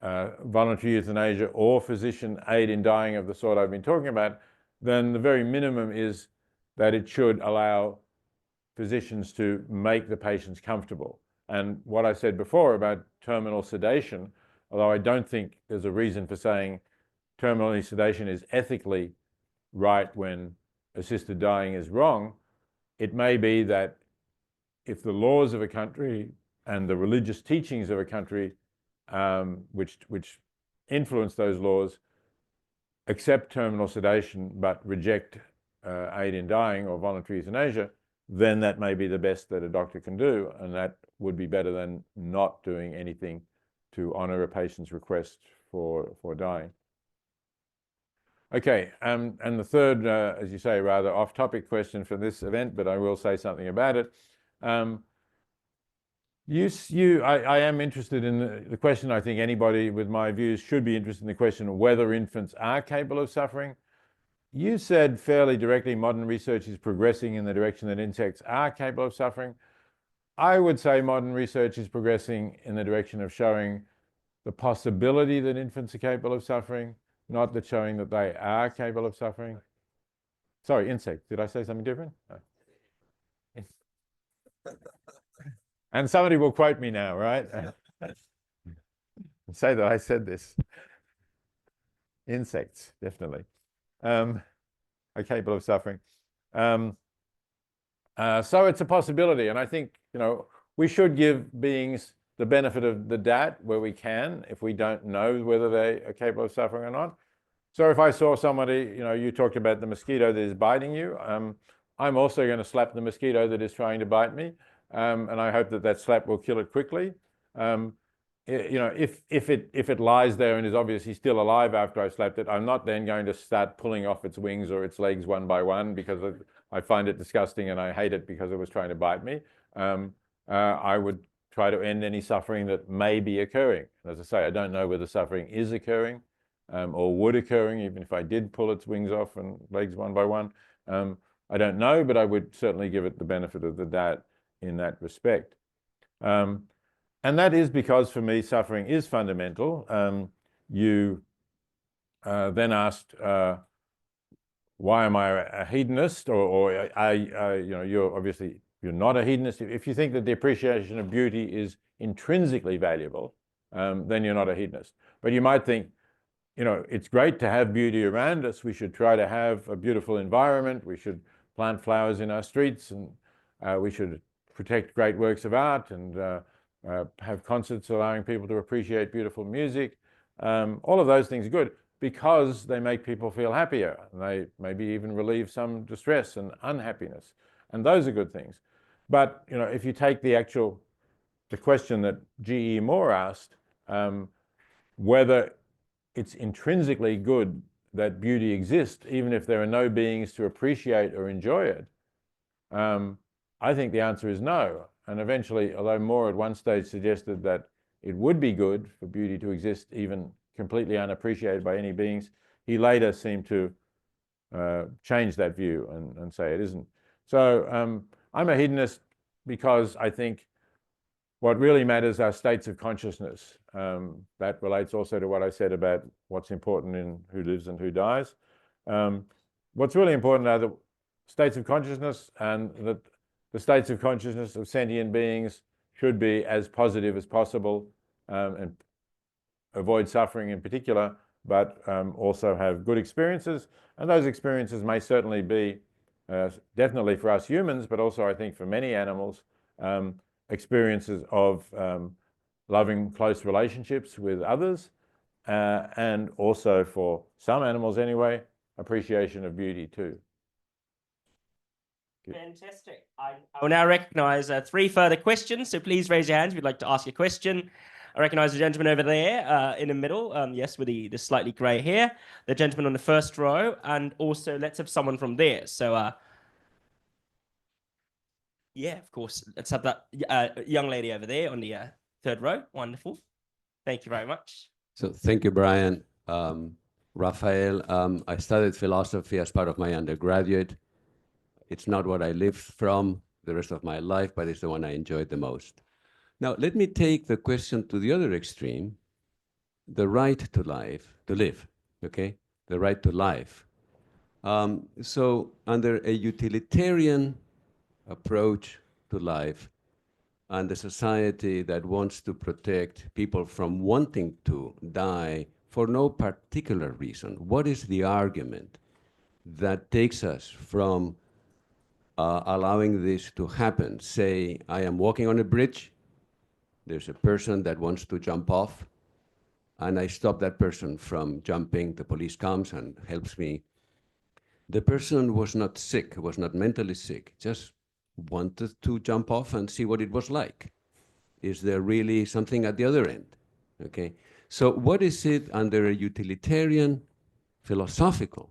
voluntary euthanasia or physician aid in dying of the sort I've been talking about, then the very minimum is that it should allow physicians to make the patients comfortable. And what I said before about terminal sedation, although I don't think there's a reason for saying terminal sedation is ethically right when assisted dying is wrong, it may be that if the laws of a country and the religious teachings of a country which influence those laws accept terminal sedation but reject aid in dying or voluntary euthanasia, then that may be the best that a doctor can do, and that would be better than not doing anything to honor a patient's request for dying. Okay, and the third, as you say, rather off-topic question for this event, but I will say something about it. I am interested in the question. I think anybody with my views should be interested in the question of whether infants are capable of suffering. You said fairly directly modern research is progressing in the direction that insects are capable of suffering. I would say modern research is progressing in the direction of showing the possibility that infants are capable of suffering, not that showing that they are capable of suffering. Sorry, insects. Did I say something different? No. And somebody will quote me now, right? Say that I said this. Insects, definitely. Are capable of suffering. So it's a possibility, and I think, you know, we should give beings the benefit of the doubt where we can, if we don't know whether they are capable of suffering or not. So if I saw somebody, you know, you talked about the mosquito that is biting you, I'm also going to slap the mosquito that is trying to bite me, and I hope that that slap will kill it quickly. You know, if it lies there and is obviously still alive after I've slapped it, I'm not then going to start pulling off its wings or its legs one by one, because I find it disgusting and I hate it because it was trying to bite me. I would try to end any suffering that may be occurring. As I say, I don't know whether suffering is occurring or would occurring even if I did pull its wings off and legs one by one. I don't know, but I would certainly give it the benefit of the doubt in that respect. And that is because, for me, suffering is fundamental. You then asked, why am I a hedonist? Or you know, you're not a hedonist. If you think that the appreciation of beauty is intrinsically valuable, then you're not a hedonist. But you might think, you know, it's great to have beauty around us. We should try to have a beautiful environment. We should plant flowers in our streets, and we should protect great works of art, and have concerts allowing people to appreciate beautiful music. All of those things are good because they make people feel happier, and they maybe even relieve some distress and unhappiness, and those are good things. But, you know, if you take the question that G.E. Moore asked, whether it's intrinsically good that beauty exists, even if there are no beings to appreciate or enjoy it, I think the answer is no. And eventually, although Moore at one stage suggested that it would be good for beauty to exist even completely unappreciated by any beings, he later seemed to change that view and say it isn't. So I'm a hedonist because I think what really matters are states of consciousness. That relates also to what I said about what's important in who lives and who dies. What's really important are the states of consciousness, and that the states of consciousness of sentient beings should be as positive as possible, and avoid suffering in particular, but also have good experiences. And those experiences may certainly be definitely for us humans, but also I think for many animals, experiences of loving close relationships with others, and also for some animals anyway, appreciation of beauty too. Fantastic. I will now recognise 3 further questions, so please raise your hands if you'd like to ask a question. I recognise the gentleman over there in the middle, yes, with the slightly grey hair, the gentleman on the first row, and also let's have someone from there. So, yeah, of course, let's have that young lady over there on the 3rd row. Wonderful. Thank you very much. So thank you, Brian. Raphael, I studied philosophy as part of my undergraduate. It's not what I lived from the rest of my life, but it's the one I enjoyed the most. Now, let me take the question to the other extreme, the right to live, okay? The right to life. So under a utilitarian approach to life, and a society that wants to protect people from wanting to die for no particular reason, what is the argument that takes us from allowing this to happen? Say, I am walking on a bridge, there's a person that wants to jump off, and I stop that person from jumping, the police comes and helps me. The person was not sick, was not mentally sick, just wanted to jump off and see what it was like. Is there really something at the other end? Okay, so what is it under a utilitarian, philosophical,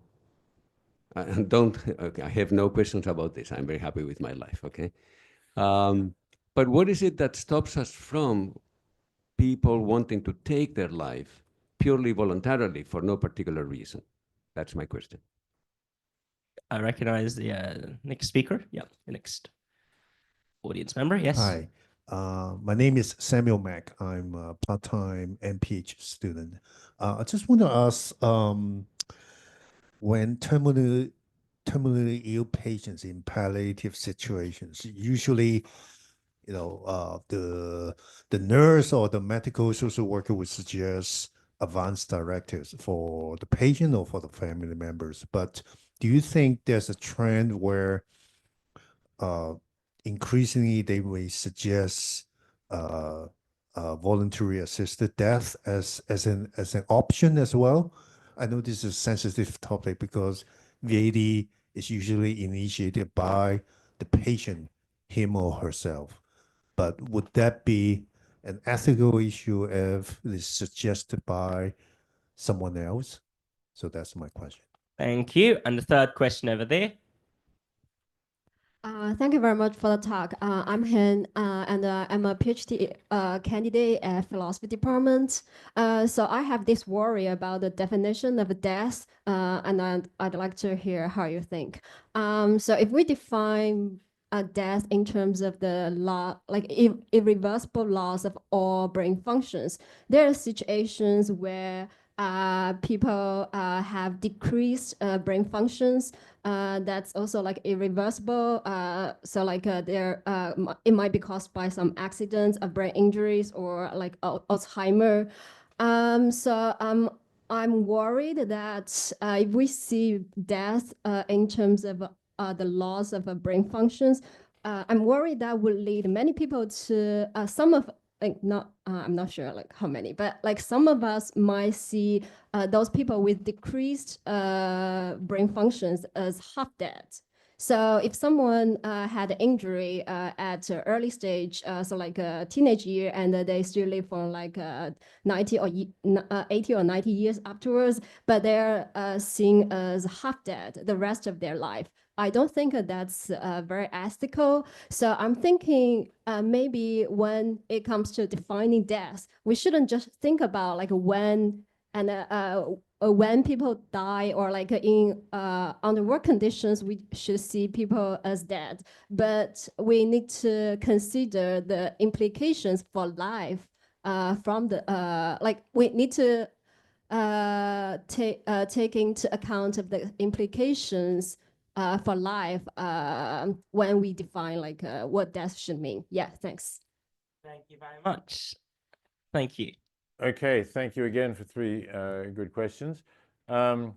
and okay, I have no questions about this. I'm very happy with my life, okay? But what is it that stops us from people wanting to take their life purely voluntarily for no particular reason? That's my question. I recognize the next speaker. Yeah, the next audience member. Yes. Hi, my name is Samuel Mack. I'm a part-time MPH student. I just want to ask, when terminally ill patients in palliative situations, usually, the nurse or the medical social worker would suggest advanced directives for the patient or for the family members. But do you think there's a trend where increasingly they may suggest voluntary assisted death as an option as well? I know this is a sensitive topic because VAD is usually initiated by the patient, him or herself. But would that be an ethical issue if it's suggested by someone else? So that's my question. Thank you. And the 3rd question over there. Thank you very much for the talk. I'm Han, and I'm a PhD candidate at philosophy department. So I have this worry about the definition of death, and I'd like to hear how you think. So if we define death in terms of the law, like irreversible loss of all brain functions, there are situations where people have decreased brain functions. That's also like irreversible. So like it might be caused by some accidents, brain injuries, or like Alzheimer. I'm worried that if we see death in terms of the loss of brain functions, I'm worried that would lead many people to some of like not I'm not sure like how many, but like some of us might see those people with decreased brain functions as half dead. So if someone had an injury at an early stage, so like a teenage year, and they still live for like 90 or 80 or 90 years afterwards, but they're seen as half dead the rest of their life, I don't think that's very ethical. So I'm thinking maybe when it comes to defining death, we shouldn't just think about like when people die or like in under what conditions we should see people as dead, but we need to consider the implications for life from the like we need to take into account of the implications for life when we define like what death should mean. Yeah, thanks. Thank you very much. Thank you. Okay, thank you again for 3 good questions. So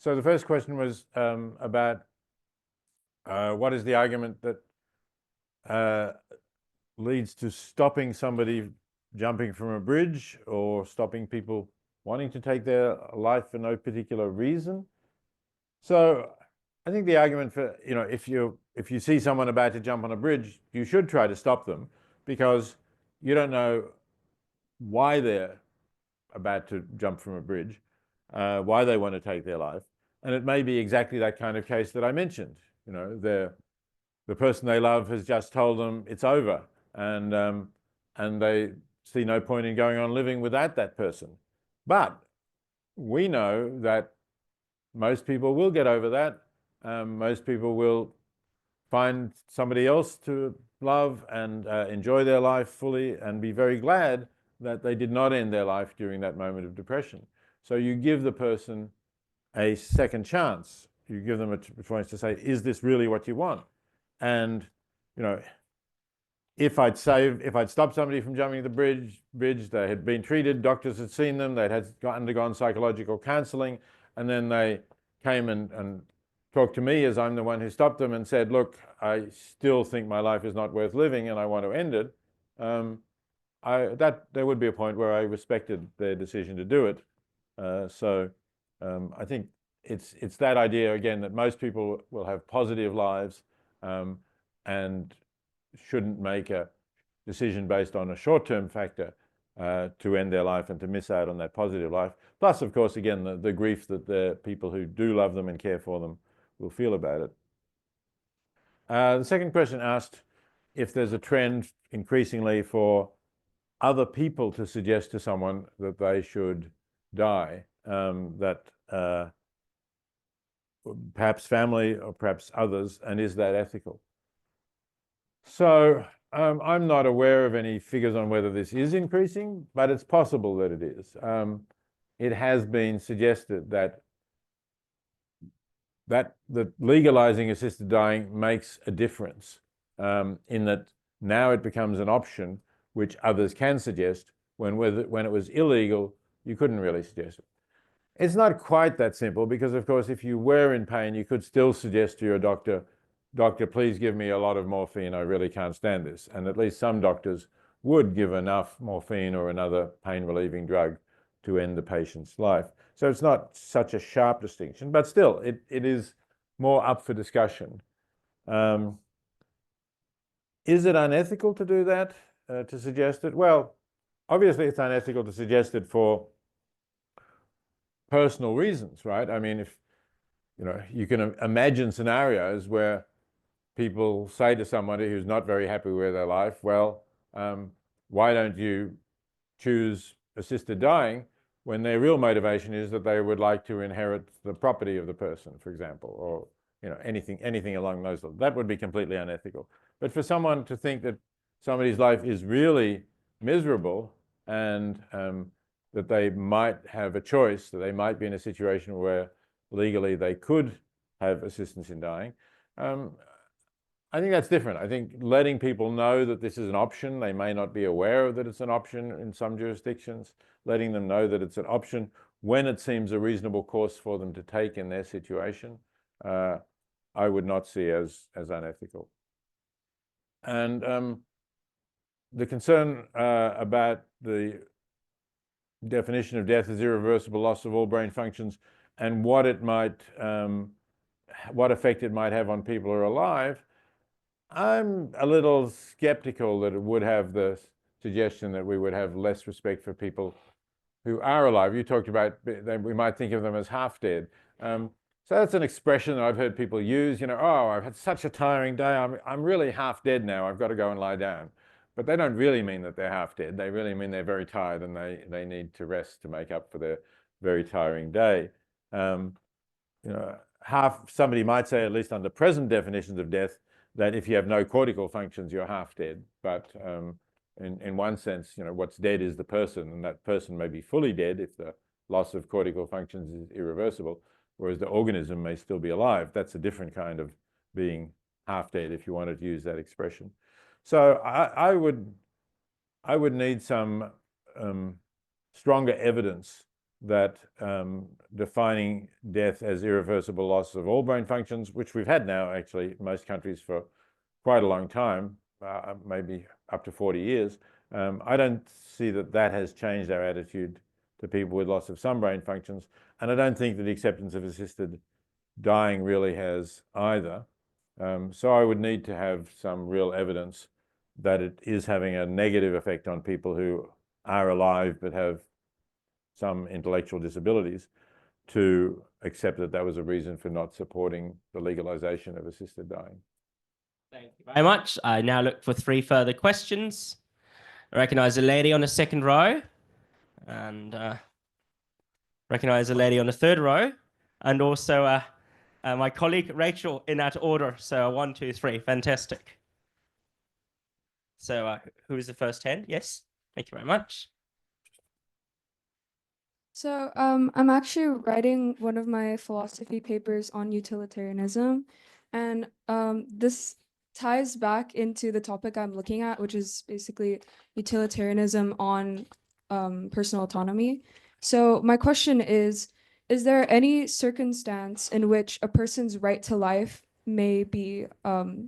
the first question was about what is the argument that leads to stopping somebody jumping from a bridge or stopping people wanting to take their life for no particular reason? So I think the argument for, if you see someone about to jump on a bridge, you should try to stop them, because you don't know why they're about to jump from a bridge, why they want to take their life. And it may be exactly that kind of case that I mentioned. The person they love has just told them it's over, and they see no point in going on living without that person. But we know that most people will get over that. Most people will find somebody else to love and enjoy their life fully and be very glad that they did not end their life during that moment of depression. So you give the person a second chance. You give them a chance to say, is this really what you want? And, if I'd stopped somebody from jumping the bridge, they had been treated, doctors had seen them, they'd undergone psychological counseling, and then they came and talked to me, as I'm the one who stopped them, and said, look, I still think my life is not worth living and I want to end it. There would be a point where I respected their decision to do it. I think it's that idea, again, that most people will have positive lives and shouldn't make a decision based on a short-term factor to end their life and to miss out on that positive life. Plus, of course, again, the grief that the people who do love them and care for them will feel about it. The second question asked if there's a trend increasingly for other people to suggest to someone that they should die, that perhaps family or perhaps others, and is that ethical? So I'm not aware of any figures on whether this is increasing, but it's possible that it is. It has been suggested that legalizing assisted dying makes a difference, in that now it becomes an option which others can suggest, when it was illegal, you couldn't really suggest it. It's not quite that simple, because of course, if you were in pain, you could still suggest to your doctor, please give me a lot of morphine, I really can't stand this. And at least some doctors would give enough morphine or another pain-relieving drug to end the patient's life. So it's not such a sharp distinction, but still, it is more up for discussion. Is it unethical to do that, to suggest it? Well, obviously it's unethical to suggest it for personal reasons, right? I mean, if you can imagine scenarios where people say to somebody who's not very happy with their life, well, why don't you choose assisted dying, when their real motivation is that they would like to inherit the property of the person, for example, or anything along those lines. That would be completely unethical. But for someone to think that somebody's life is really miserable, and that they might have a choice, that they might be in a situation where legally they could have assistance in dying, I think that's different. I think letting people know that this is an option, they may not be aware that it's an option in some jurisdictions, letting them know that it's an option when it seems a reasonable course for them to take in their situation, I would not see as unethical. And the concern about the definition of death as irreversible loss of all brain functions and what effect it might have on people who are alive, I'm a little skeptical that it would have the suggestion that we would have less respect for people who are alive. You talked about that we might think of them as half dead. So that's an expression that I've heard people use, oh, I've had such a tiring day, I'm really half dead now, I've got to go and lie down. But they don't really mean that they're half dead. They really mean they're very tired and they need to rest to make up for their very tiring day. Somebody might say, at least under present definitions of death, that if you have no cortical functions, you're half dead. But in one sense, what's dead is the person, and that person may be fully dead if the loss of cortical functions is irreversible, whereas the organism may still be alive. That's a different kind of being half dead, if you wanted to use that expression. So I would need some stronger evidence that defining death as irreversible loss of all brain functions, which we've had now actually in most countries for quite a long time, maybe up to 40 years, I don't see that that has changed our attitude to people with loss of some brain functions. And I don't think that the acceptance of assisted dying really has either. So I would need to have some real evidence that it is having a negative effect on people who are alive but have some intellectual disabilities to accept that that was a reason for not supporting the legalization of assisted dying. Thank you very much. I now look for 3 further questions. I recognize a lady on the 2nd row, and recognize a lady on the 3rd row, and also my colleague Rachel in that order. So 1, 2, 3, fantastic. So who is the first hand? Yes, thank you very much. So I'm actually writing one of my philosophy papers on utilitarianism, and this ties back into the topic I'm looking at, which is basically utilitarianism on personal autonomy. So my question is there any circumstance in which a person's right to life may be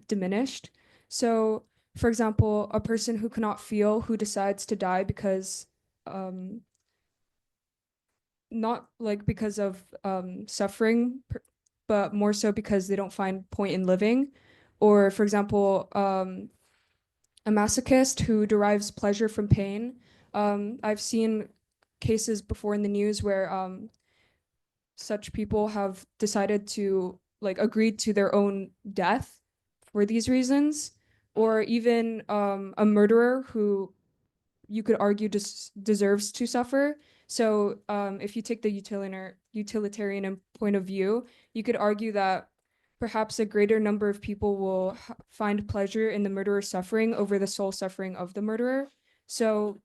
diminished? So, for example, a person who cannot feel, who decides to die because not like because of suffering, but more so because they don't find point in living. Or, for example, a masochist who derives pleasure from pain. I've seen cases before in the news where such people have decided to agreed to their own death for these reasons. Or even a murderer who you could argue deserves to suffer. So if you take the utilitarian point of view, you could argue that perhaps a greater number of people will find pleasure in the murderer's suffering over the sole suffering of the murderer. So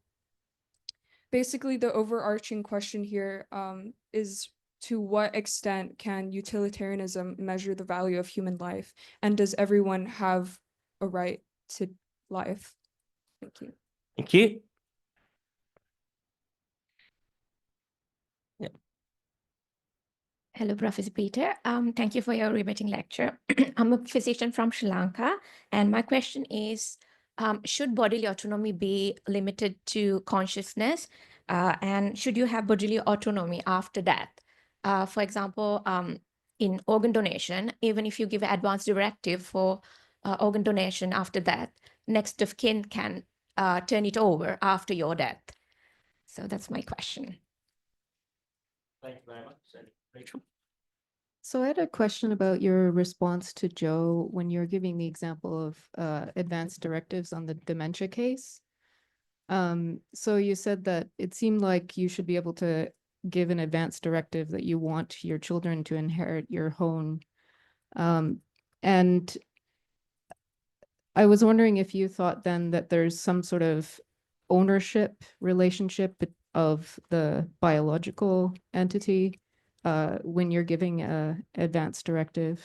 basically the overarching question here is, to what extent can utilitarianism measure the value of human life? And does everyone have a right to life? Thank you. Thank you. Yeah. Hello, Professor Peter. Thank you for your riveting lecture. I'm a physician from Sri Lanka, and my question is, should bodily autonomy be limited to consciousness? And should you have bodily autonomy after death? For example, in organ donation, even if you give an advance directive for organ donation after death, next of kin can turn it over after your death. So that's my question. Thank you very much. Rachel? So I had a question about your response to Joe when you're giving the example of advanced directives on the dementia case. So you said that it seemed like you should be able to give an advance directive that you want your children to inherit your home. And I was wondering if you thought then that there's some sort of ownership relationship of the biological entity when you're giving a advance directive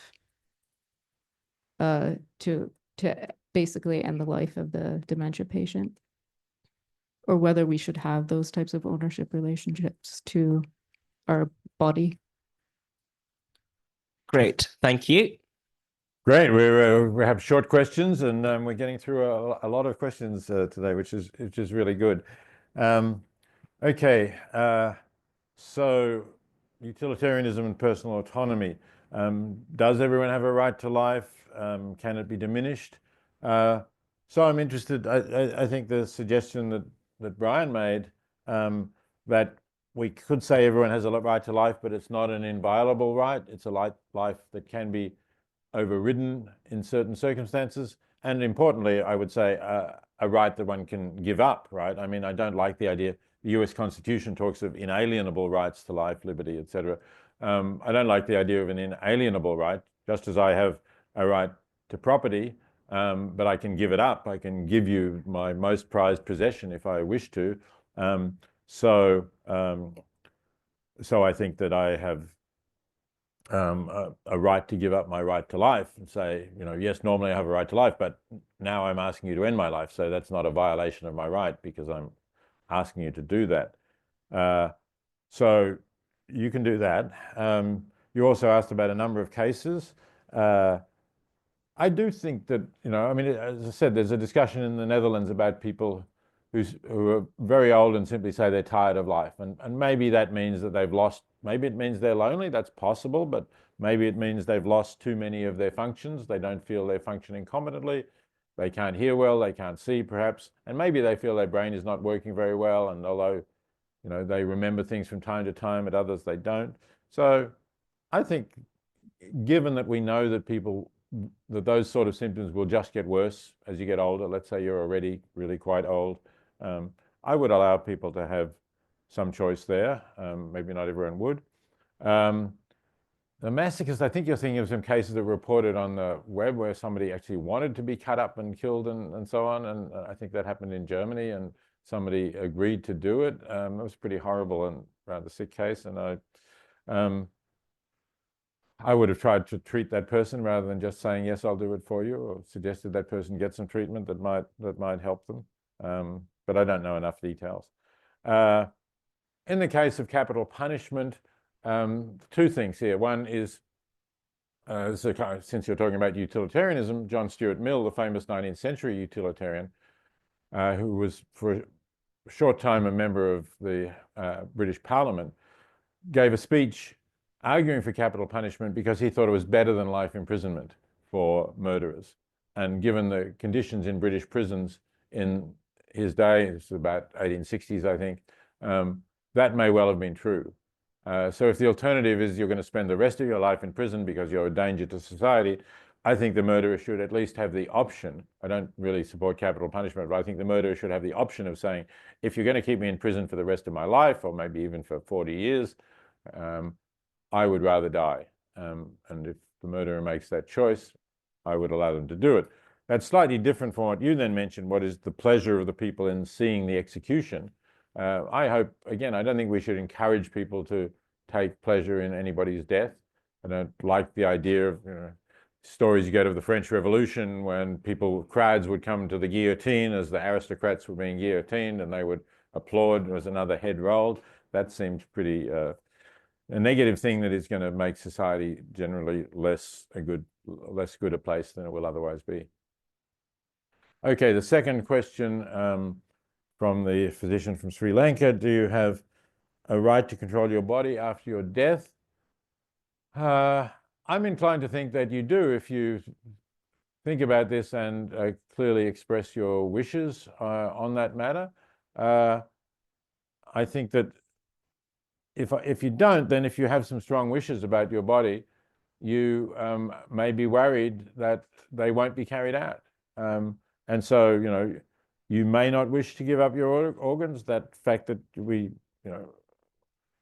to basically end the life of the dementia patient, or whether we should have those types of ownership relationships to our body. Great, thank you. Great. We have short questions, and we're getting through a lot of questions today, which is really good. Okay, so utilitarianism and personal autonomy. Does everyone have a right to life? Can it be diminished? So I'm interested. I think the suggestion that Brian made, that we could say everyone has a right to life, but it's not an inviolable right. It's a life that can be overridden in certain circumstances. And importantly, I would say a right that one can give up, right? I mean, I don't like the idea. The US Constitution talks of inalienable rights to life, liberty, etc. I don't like the idea of an inalienable right, just as I have a right to property, but I can give it up. I can give you my most prized possession if I wish to. So I think that I have a right to give up my right to life and say, yes, normally I have a right to life, but now I'm asking you to end my life. So that's not a violation of my right because I'm asking you to do that. So you can do that. You also asked about a number of cases. I do think that, I mean, as I said, there's a discussion in the Netherlands about people who are very old and simply say they're tired of life. And maybe that means that they've lost, maybe it means they're lonely, that's possible, but maybe it means they've lost too many of their functions. They don't feel they're functioning competently. They can't hear well, they can't see perhaps, and maybe they feel their brain is not working very well, and although, they remember things from time to time, at others they don't. So I think, given that we know that those sort of symptoms will just get worse as you get older, let's say you're already really quite old, I would allow people to have some choice there. Maybe not everyone would. The masochist, I think you're thinking of some cases that were reported on the web where somebody actually wanted to be cut up and killed and so on. And I think that happened in Germany, and somebody agreed to do it. It was pretty horrible and rather sick case. And I would have tried to treat that person rather than just saying, yes, I'll do it for you, or suggested that person get some treatment that might help them. But I don't know enough details. In the case of capital punishment, two things here. One is, since you're talking about utilitarianism, John Stuart Mill, the famous 19th century utilitarian, who was for a short time a member of the British Parliament, gave a speech arguing for capital punishment because he thought it was better than life imprisonment for murderers. And given the conditions in British prisons in his day, it's about 1860s, I think, that may well have been true. So if the alternative is you're going to spend the rest of your life in prison because you're a danger to society, I think the murderer should at least have the option. I don't really support capital punishment, but I think the murderer should have the option of saying, if you're going to keep me in prison for the rest of my life, or maybe even for 40 years, I would rather die. And if the murderer makes that choice, I would allow them to do it. That's slightly different from what you then mentioned, what is the pleasure of the people in seeing the execution. I hope, again, I don't think we should encourage people to take pleasure in anybody's death. I don't like the idea of stories you get of the French Revolution when crowds would come to the guillotine as the aristocrats were being guillotined, and they would applaud as another head rolled. That seemed pretty a negative thing that is going to make society generally less good a place than it will otherwise be. Okay, the second question from the physician from Sri Lanka: do you have a right to control your body after your death? I'm inclined to think that you do if you think about this and clearly express your wishes on that matter. I think that if you don't, then if you have some strong wishes about your body, you may be worried that they won't be carried out. And so, you may not wish to give up your organs. That fact that we,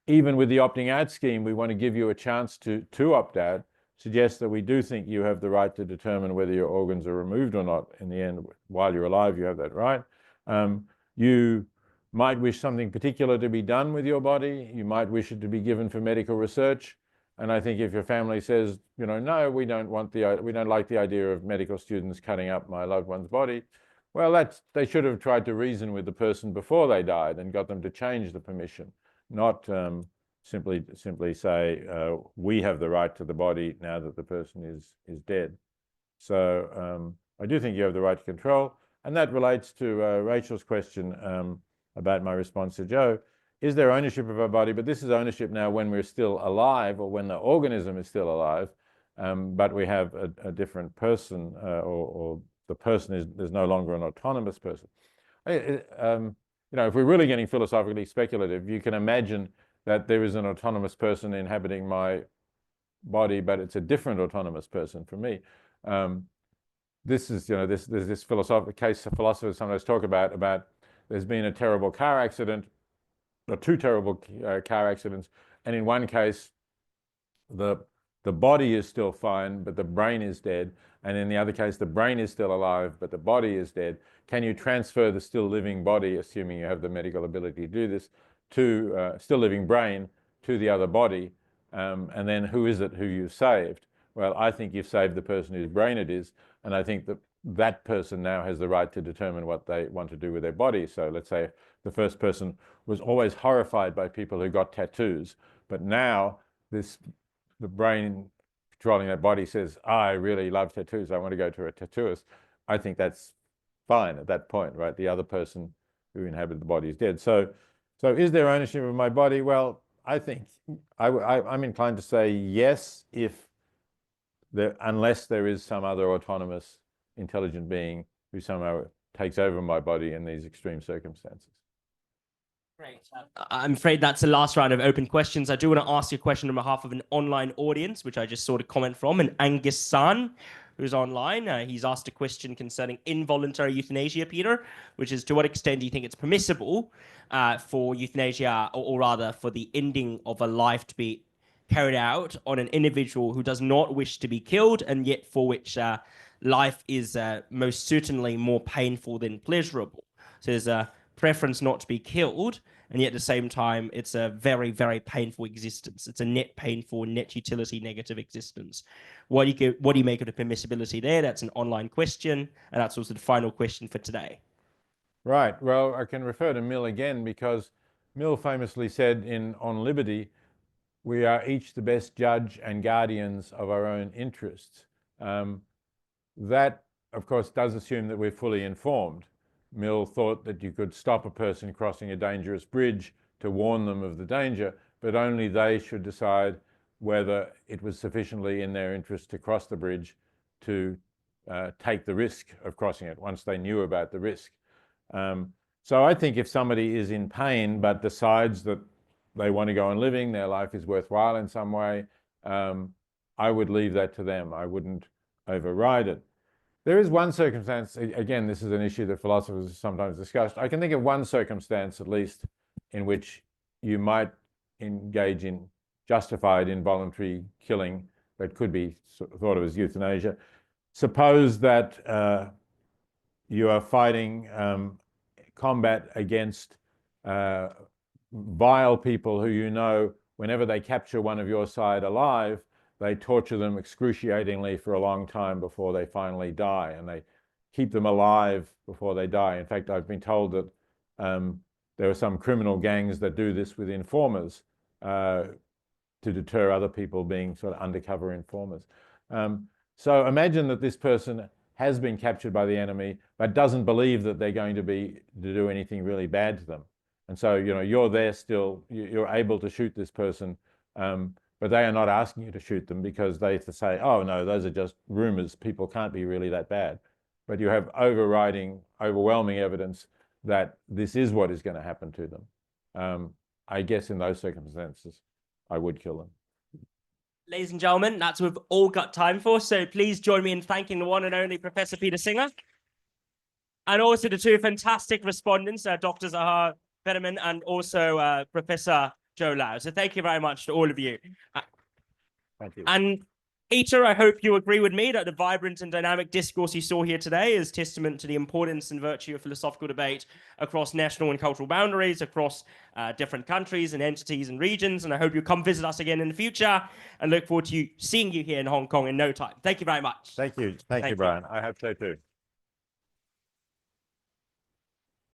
even with the opting out scheme, we want to give you a chance to opt out, suggests that we do think you have the right to determine whether your organs are removed or not. In the end, while you're alive, you have that right. You might wish something particular to be done with your body. You might wish it to be given for medical research. And I think if your family says, no, we don't like the idea of medical students cutting up my loved one's body, well, they should have tried to reason with the person before they died and got them to change the permission, not simply say, we have the right to the body now that the person is dead. So I do think you have the right to control. And that relates to Rachel's question about my response to Joe. Is there ownership of our body? But this is ownership now when we're still alive, or when the organism is still alive, but we have a different person, or the person is no longer an autonomous person. If we're really getting philosophically speculative, you can imagine that there is an autonomous person inhabiting my body, but it's a different autonomous person from me. This is, there's this philosophical case philosophers sometimes talk about there's been a terrible car accident, or two terrible car accidents, and in one case, the body is still fine, but the brain is dead, and in the other case, the brain is still alive, but the body is dead. Can you transfer the still living body, assuming you have the medical ability to do this, to still living brain to the other body, and then who is it who you saved? well, I think you've saved the person whose brain it is, and I think that that person now has the right to determine what they want to do with their body. So let's say the first person was always horrified by people who got tattoos, but now the brain controlling that body says, I really love tattoos, I want to go to a tattooist. I think that's fine at that point, right? The other person who inhabited the body is dead. So is there ownership of my body? Well, I think I'm inclined to say yes, unless there is some other autonomous intelligent being who somehow takes over my body in these extreme circumstances. Great. I'm afraid that's the last round of open questions. I do want to ask you a question on behalf of an online audience, which I just saw a comment from, and Angus San, who's online. He's asked a question concerning involuntary euthanasia, Peter, which is to what extent do you think it's permissible for euthanasia, or rather for the ending of a life to be carried out on an individual who does not wish to be killed, and yet for which life is most certainly more painful than pleasurable. So there's a preference not to be killed, and yet at the same time it's a very, very painful existence. It's a net painful, net utility negative existence. What do you make of the permissibility there? That's an online question, and that's also the final question for today. Right. Well, I can refer to Mill again, because Mill famously said On Liberty, we are each the best judge and guardians of our own interests. That, of course, does assume that we're fully informed. Mill thought that you could stop a person crossing a dangerous bridge to warn them of the danger, but only they should decide whether it was sufficiently in their interest to cross the bridge to take the risk of crossing it once they knew about the risk. So I think if somebody is in pain but decides that they want to go on living, their life is worthwhile in some way, I would leave that to them. I wouldn't override it. There is one circumstance, again, this is an issue that philosophers sometimes discuss. I can think of one circumstance, at least, in which you might engage in justified involuntary killing that could be thought of as euthanasia. Suppose that you are fighting combat against vile people who you know, whenever they capture one of your side alive, they torture them excruciatingly for a long time before they finally die, and they keep them alive before they die. In fact, I've been told that there are some criminal gangs that do this with informers to deter other people being sort of undercover informers. So imagine that this person has been captured by the enemy, but doesn't believe that they're going to do anything really bad to them. And so, you're there still, you're able to shoot this person, but they are not asking you to shoot them because they say, oh no, those are just rumors, people can't be really that bad. But you have overwhelming evidence that this is what is going to happen to them. I guess in those circumstances, I would kill them. Ladies and gentlemen, that's what we've all got time for, so please join me in thanking the one and only Professor Peter Singer, and also the two fantastic respondents, Dr. Zahar Fetterman and also Professor Joe Lau. So thank you very much to all of you. Thank you. And Peter, I hope you agree with me that the vibrant and dynamic discourse you saw here today is testament to the importance and virtue of philosophical debate across national and cultural boundaries, across different countries and entities and regions. And I hope you come visit us again in the future, and look forward to seeing you here in Hong Kong in no time. Thank you very much. Thank you. Thank you, Brian. I hope so too.